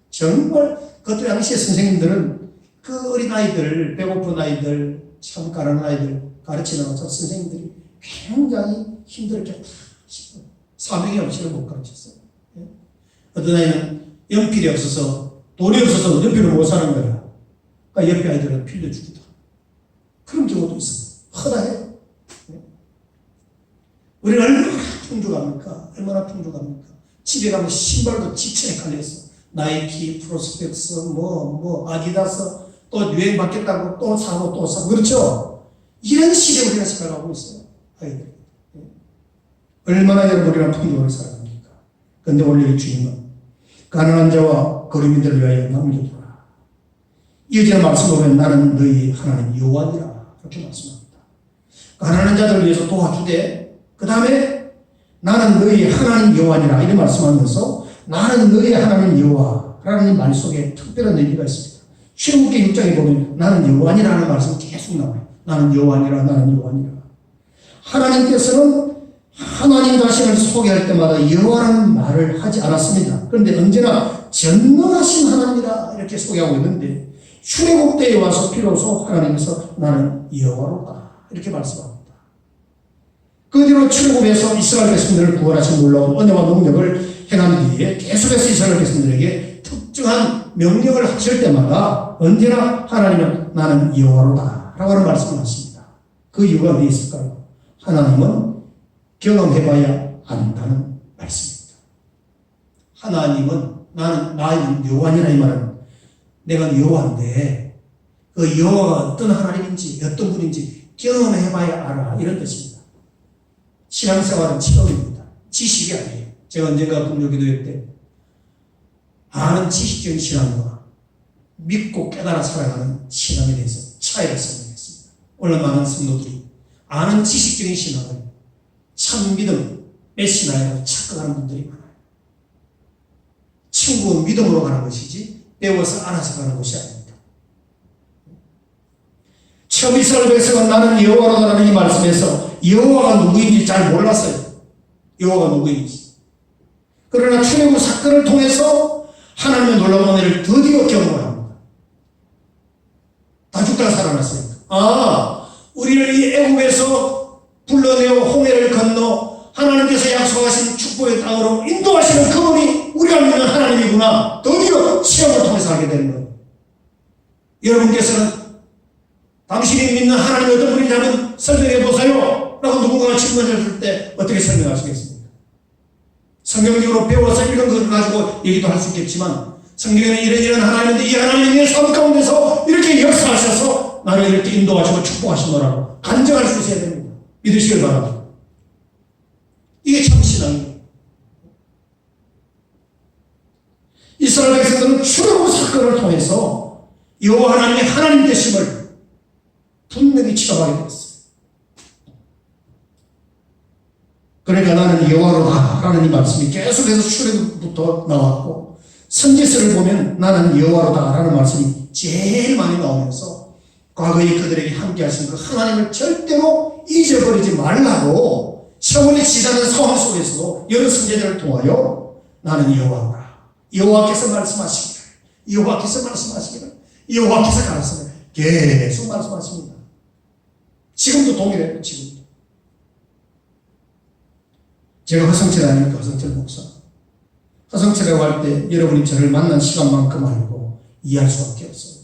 정말 그때 당시에 선생님들은 그 어린 아이들, 배고픈 아이들, 참 가난한 아이들 가르치는 선생님들이 굉장히 힘들게 사명이 없이는 못 가르쳤어요. 어떤 아이는 연필이 없어서 돈이 없어서 연필을 못 사는 거야. 그러니까 옆에 아이들은 빌려주기도 하고 그런 경우도 있어요. 허다해요. 우리는 얼마나 풍족합니까? 얼마나 풍족합니까? 집에 가면 신발도 지천에 깔려있어. 나이키, 프로스펙스, 아디다스, 또 유행 받겠다고 또 사고 또 사고. 그렇죠? 이런 시대에 우리가 살아가고 있어요. 아이들. 얼마나 여러분이랑 풍족하게 살아갑니까? 그런데 오늘 이 주님은 가난한 자와 거류민들을 위하여 남겨두라. 이어지는 말씀 보면 나는 너희 하나님 여호와니라. 그렇게 말씀합니다. 가난한 자들을 위해서 도와주되 그 다음에 나는 너희 하나님 여호와니라 이렇게 말씀하면서 나는 너희 하나님 여호와라는 말 속에 특별한 의미가 있습니다. 출애굽기 6장에 보면 나는 여호와니라는 말씀이 계속 나와요. 나는 여호와니라, 나는 여호와니라. 하나님께서는 하나님 자신을 소개할 때마다 여호와라는 말을 하지 않았습니다. 그런데 언제나 전능하신 하나님이라 이렇게 소개하고 있는데 출애굽 때에 와서 비로소 하나님께서 나는 여호와로다 이렇게 말씀합니다. 그 뒤로 출애굽에서 이스라엘 백성들을 구원하신 놀라운 은혜와 능력을 행한 뒤에 계속해서 이스라엘 백성들에게 특정한 명령을 하실 때마다 언제나 하나님은 나는 여호와로다 라고 하는 말씀을 하십니다. 그 이유가 어디에 있을까요? 하나님은 경험해봐야 안다는 말씀입니다. 하나님은 나는 여호와니라 이 말은 내가 여호와인데 그 여호와가 어떤 하나님인지 어떤 분인지 경험해봐야 알아 이런 뜻입니다. 신앙생활은 체험입니다. 지식이 아니에요. 제가 언젠가 금요기도회 때 아는 지식적인 신앙과 믿고 깨달아 살아가는 신앙에 대해서 차이를 설명했습니다. 오늘 많은 성도들이 아는 지식적인 신앙을 참 믿음, 메시나이라고 착각하는 분들이 많아요. 친구 믿음으로 가는 것이지 배워서 알아서 가는 것이 아닙니다. 처음 이스라엘 백성은 나는 여호와로다라는 이 말씀에서 여호와가 누구인지 잘 몰랐어요. 여호와가 누구인지. 그러나 출애굽 사건을 통해서 하나님의 놀라운 은혜를 드디어 경험을 합니다. 다 죽다가 살아났으니까. 우리를 이 애굽에서 불러내어 홍해를 건너 하나님께서 약속하신 축복의 땅으로 인도하시는 그분이 우리가 믿는 하나님이구나. 드디어 시험을 통해서 알게 되는 거예요. 여러분께서는 당신이 믿는 하나님이 어떤 분이냐면 설명해 보세요 라고 누군가가 질문했을 때 어떻게 설명하시겠습니까? 성경적으로 배워서 이런 것을 가지고 얘기도 할 수 있겠지만 성경에는 이런 하나님인데 이 하나님의 삶 가운데서 이렇게 역사하셔서 나를 이렇게 인도하시고 축복하신 거라고 간증할 수 있어야 됩니다. 믿으시길 바랍니다. 이게 참 신앙이에요. 이스라엘 백성들은 출애굽 사건을 통해서 여호와 하나님의 하나님 되심을 분명히 취합하게 되었어요. 그러니까 나는 여호와로다 라는 이 말씀이 계속해서 출애굽부터 나왔고 선지서를 보면 나는 여호와로다 라는 말씀이 제일 많이 나오면서 과거에 그들에게 함께 하신 그 하나님을 절대로 잊어버리지 말라고 세월이 지나는 상황 속에서도 여러 선지자를 통하여 나는 여호와라. 여호와께서 말씀하시기를, 여호와께서 말씀하시기를, 여호와께서 가르치기를 계속 말씀하십니다. 지금도 동일해요. 지금도. 제가 허성철 아닙니까? 허성철 목사. 허성철이라고 할 때 여러분이 저를 만난 시간만큼 알고 이해할 수밖에 없어요.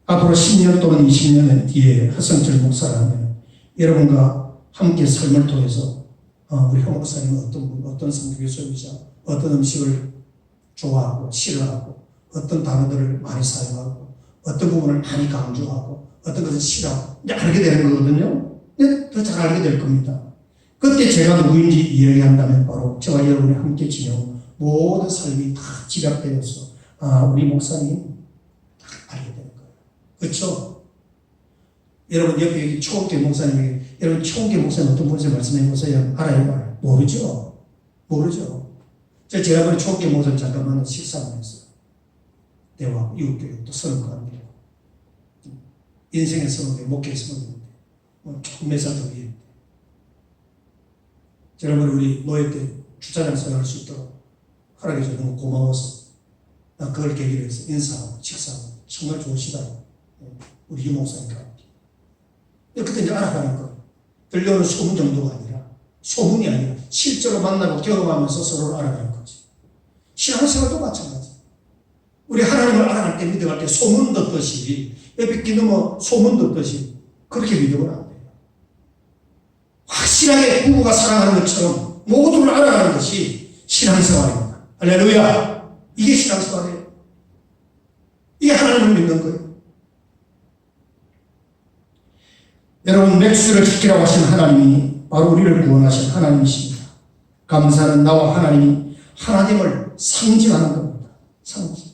앞으로 10년 또는 20년 뒤에 허성철 목사라면 여러분과 함께 삶을 통해서 우리 형 목사님은 어떤 성격의 소유자, 어떤 음식을 좋아하고 싫어하고 어떤 단어들을 많이 사용하고 어떤 부분을 많이 강조하고 어떤 것을 싫어하고 이제 알게 되는 거거든요. 더 잘 알게 될 겁니다. 그때 제가 누구인지 이야기한다면 바로 저와 여러분이 함께 지내온 모든 삶이 다 집약되어서 우리 목사님 다 알게 되는 거예요. 그렇죠? 여러분 옆에 여기 초원계 목사님에게 여러분 초원계 목사님 어떤 분인지 말씀해 보세요. 알아요? 모르죠? 모르죠? 제가 우리 초원계 목사님 잠깐만 식사를 했어요. 대화, 이웃교육도 선언도 합니다. 인생의 선언에 목회의 선언인데 조금 몇 살 더 위에 여러분 우리 노예 때 주차장 생활할 수 있도록 허락해줘서 너무 고마워서 난 그걸 계기로 해서 인사하고 식사하고 정말 좋으시다고 우리 유목사님과 함께 그때 이제 알아가는 거예요. 들려오는 소문 정도가 아니라 소문이 아니라 실제로 만나고 경험하면서 서로를 알아가는 거지. 신앙생활도 마찬가지. 우리 하나님을 알아갈 때 믿어갈 때 소문 듣듯이 옆에 끼누면 소문 듣듯이 그렇게 믿으면 안 돼요. 확실하게 부부가 사랑하는 것처럼 모두를 알아가는 것이 신앙생활입니다. 할렐루야. 이게 신앙생활이에요. 이게 하나님을 믿는 거예요. 여러분 맥주를 지키라고 하신 하나님이 바로 우리를 구원하신 하나님이십니다. 감사는 나와 하나님이 하나님을 상징하는 겁니다. 상징.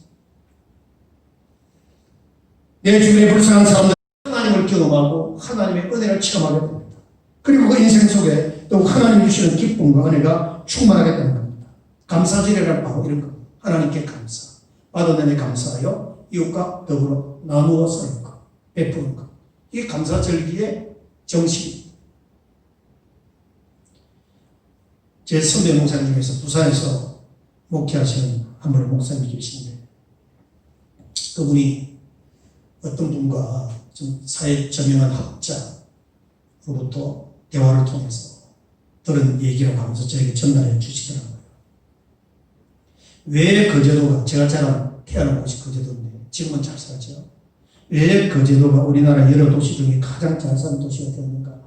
내 주변에 불쌍한 사람들 하나님을 경험하고 하나님의 은혜를 체험하게 됩니다. 그리고 그 인생 속에 또 하나님 주시는 기쁨과 은혜가 충만하게 되는 겁니다. 감사지례란 바로 이런 겁니다. 하나님께 감사. 받은 은혜 감사하여 이웃과 더불어 나누어 서는 것, 베푸는 것. 이게 감사절기의 정식입니다. 제 선배 목사님 중에서 부산에서 목회하시는 한 분의 목사님이 계신데, 그분이 어떤 분과 좀 사회 저명한 학자로부터 대화를 통해서 들은 얘기라고 하면서 저에게 전달해 주시더라고요. 왜 거제도가, 제가 태어난 곳이 거제도인데 지금은 잘 살죠. 왜 거제도가 우리나라 여러 도시 중에 가장 잘 사는 도시가 되었는가?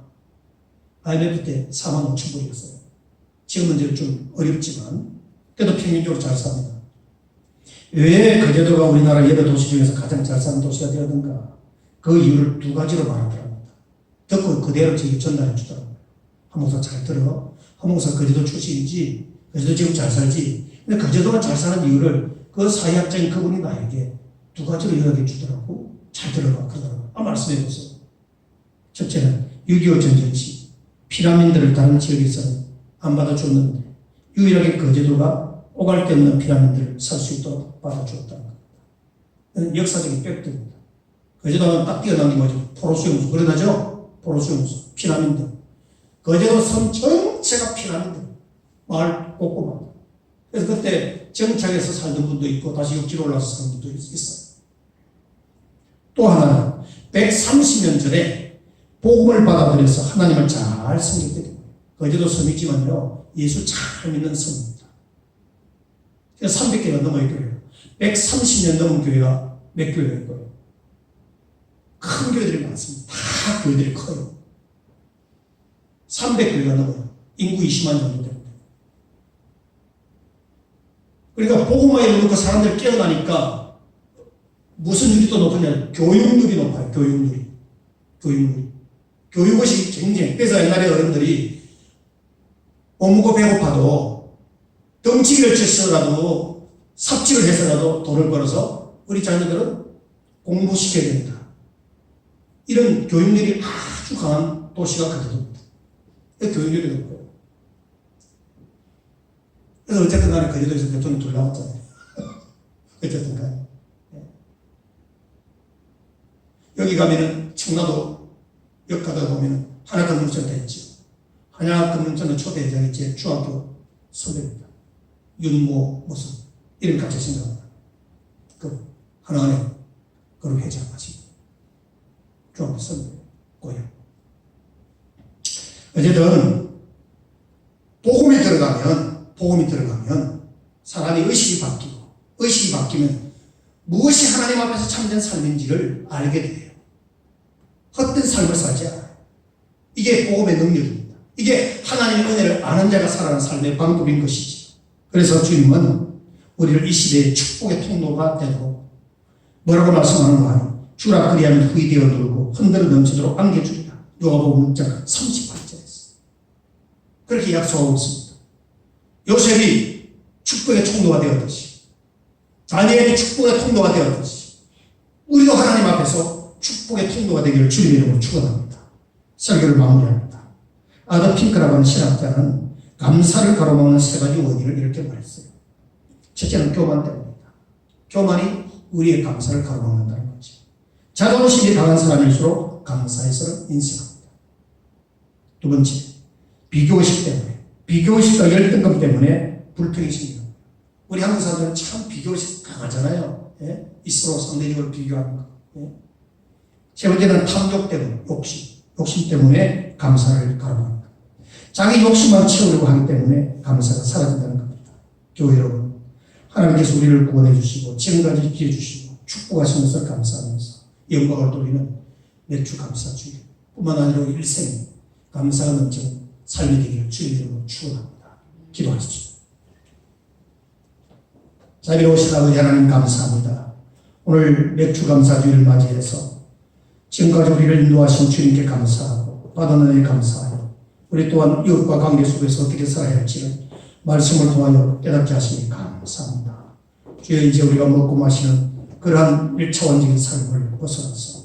IMF 때 4만 5천 불이었어요. 지금은 이제 좀 어렵지만 그래도 평균적으로 잘 삽니다. 왜 거제도가 우리나라 여러 도시 중에서 가장 잘 사는 도시가 되었는가? 그 이유를 두 가지로 말하더랍니다. 듣고 그대로 제게 전달해 주더라고요. 한 목사 잘 들어. 한 목사 거제도 출신이지. 거제도 지금 잘 살지. 근데 거제도가 잘 사는 이유를 그 사회학자인 그분이 나에게 두 가지로 이야기해 주더라고. 잘 들어봐. 그러더라고요. 말씀해 보세요. 첫째는 6.25 전쟁 시 피라민들을 다른 지역에서는 안 받아줬는데 유일하게 거제도가 오갈 데 없는 피라민들을 살 수 있도록 받아주었다는 겁니다. 역사적인 팩트입니다. 거제도는 딱 뛰어난 게 뭐죠? 포로수용소. 그러나죠? 포로수용소. 피라민들. 거제도 섬 전체가 피라민들. 마을 곳곳마다. 그래서 그때 정착해서 살던 분도 있고 다시 육지로 올라서 사는 분도 있어요. 또 하나는 130년 전에 복음을 받아들여서 하나님을 잘 섬겼기 때문에 거제도 섬이지만요, 예수 잘 믿는 섬입니다. 그래서 300개가 넘어야 교회예요. 130년 넘은 교회가 몇 교회가 있고요. 큰 교회들이 많습니다. 다 교회들이 커요. 300교회가 넘어요. 인구 20만 정도 됩니다. 그러니까 복음화에 놓고 사람들이 깨어나니까 무슨 율이 또 높으냐? 교육률이 높아요. 교육률이. 교육것이 굉장히. 그래서 옛날에 어른들이 오무고 배고파도 덩치기를 쳐서라도 삽질을 해서라도 돈을 벌어서 우리 자녀들은 공부시켜야 된다. 이런 교육률이 아주 강한 도시가 거제도입니다. 교육률이 높고요. 그래서 어쨌든 간에 거제도에서 대통령 둘 나왔잖아요. 어쨌든 간에. 여기 가면은 청라도 역 가다 보면은 한약금융센터 있죠. 한약금융센터 초대회장이 제 중학교 선배입니다. 윤모 무슨 이름 같이 생각합니다. 그 하나은행 그룹 회장하시고 중학교 선배 고향. 어쨌든 복음이 들어가면 사람이 의식이 바뀌면 무엇이 하나님 앞에서 참된 삶인지를 알게 돼요. 헛된 삶을 살지 않아요. 이게 복음의 능력입니다. 이게 하나님의 은혜를 아는 자가 살아가는 삶의 방법인 것이지. 그래서 주님은 우리를 이 시대의 축복의 통로가 되도록 뭐라고 말씀하는가? 주라 그리하면 후이되어 놀고 흔들어 넘치도록 안겨주리라. 요한복음 6장 38절에서 그렇게 약속하고 있습니다. 요셉이 축복의 통로가 되었듯이, 다니엘이 축복의 통로가 되었듯이 우리도 하나님 앞에서 축복의 통로가 되기를 주님의 이름으로 축원합니다. 설교를 마무리합니다. 아더 핑크라고 하는 신학자는 감사를 가로막는 세 가지 원인을 이렇게 말했어요. 첫째는 교만 때문입니다. 교만이 우리의 감사를 가로막는다는 거죠. 자존심이 강한 사람일수록 감사에서는 인색합니다. 두 번째, 비교의식 때문에, 비교의식과 열등감 때문에 불평이 생깁니다. 우리 한국 사람들은 참 비교의식 강하잖아요. 예? 서로 상대적으로 비교하는 거. 예? 세 번째는 탐욕 때문에, 욕심 때문에 감사를 가로막는다. 자기 욕심만 채우려고 하기 때문에 감사가 사라진다는 겁니다. 교회 여러분, 하나님께서 우리를 구원해 주시고 지금까지 기회 주시고 축복하신 것을 감사하면서 영광을 돌리는 매주 감사주일 뿐만 아니라 우리 일생 감사가 넘치는 삶이 되기를 주의 이름으로 축원합니다. 기도하십시오. 자비로우신 아버지 하나님 감사합니다. 오늘 맥주 감사주일을 맞이해서 지금까지 우리를 인도하신 주님께 감사하고 받은 은혜에 감사하여 우리 또한 이웃과 관계 속에서 어떻게 살아야 할지를 말씀을 통하여 깨닫게 하시니 감사합니다. 주여 이제 우리가 먹고 마시는 그러한 1차원적인 삶을 벗어나서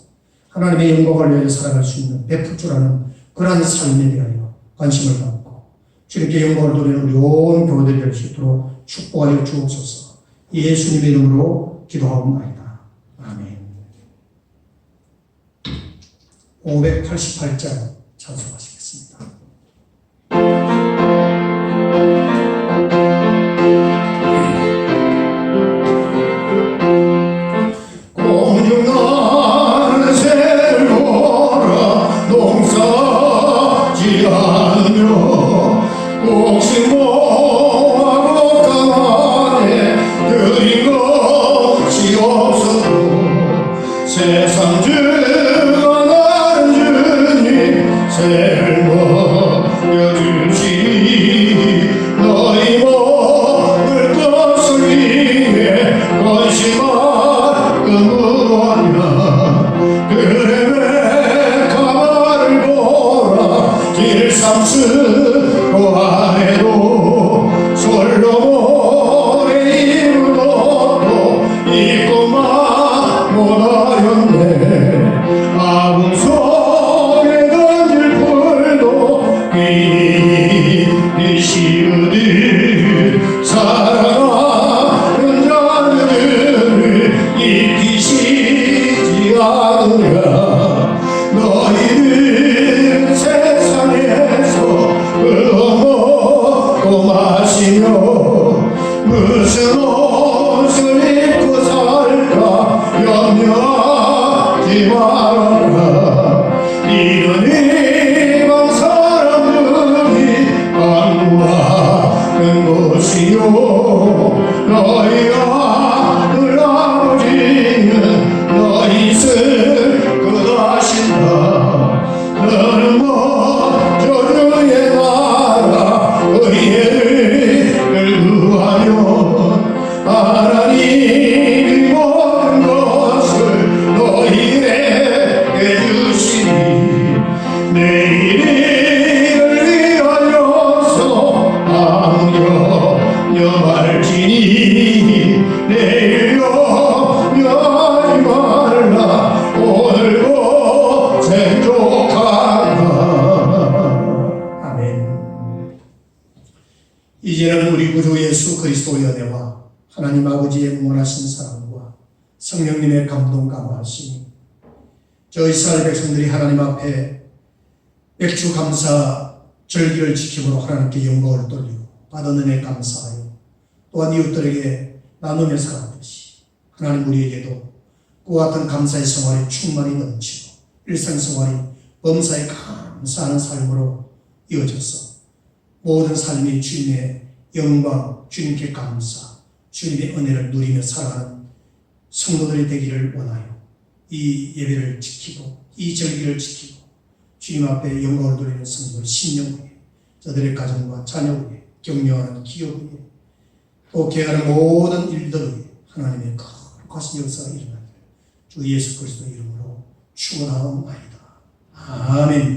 하나님의 영광을 위하여 살아갈 수 있는 베풀 줄 아는 그러한 삶에 대하여 관심을 갖고 주님께 영광을 돌리는 우리 온 교회들이 될 수 있도록 축복하여 주옵소서. 예수님의 이름으로 기도하옵나이다. 아멘. 588장 찬송하시겠습니다. 공중나는 새를 보라 농사지 않으며 옥신모하고 강하게 그린 것이 없어도 세상 주가 나는 주님 새를 먹여주시니 너희 먹을 것을 위해 건심한 그무하냐 그래 왜 가마를 보라 길삼스로 안에도 솔로몬의 이룬 것도 있고만 못하였네 아궁 속에 던질 풀도 귀히 시으들 사랑하는 자들을 잊히시지 않으랴 너희는 세상에서 먹고 마시며 무슨 옷을 입고 살까 염려하지 말아라 이런 이방 사람들이 안구하는 것이요 너희 아들 아버지는 너희 슬 끝하신다 너는 먼저 주의 나라 의를 구하면 하나님이 모든 것을 너희에게 주시니 내일을 위하여서 아무려 말지니 내일 염려하지 말라 오늘도 생족하라 아멘. 이제는 우리 구주 예수 그리스도의 은혜와 하나님 아버지의 무한하신 사랑과 성령님의 감동 감화하심이 저 이스라엘 백성들이 하나님 앞에 맥주 감사 절기를 지킴으로 하나님께 영광을 돌리고 받은 은혜 감사하여 또한 이웃들에게 나누며 살았듯이 하나님 우리에게도 그와 같은 감사의 생활이 충만히 넘치고 일상생활이 범사에 감사하는 삶으로 이어져서 모든 삶이 주님의 영광, 주님께 감사, 주님의 은혜를 누리며 살아가는 성도들이 되기를 원하여 이 예배를 지키고 이 절기를 지키고 주님 앞에 영광을 돌리는 성도들 10년 후에 저들의 가정과 자녀 위에 격려하는 기업 위에 또 계획하는 모든 일들 위에 하나님의 거룩하신 역사가 일어나기를 주 예수 그리스도 이름으로 축원하옵나이다. 아멘.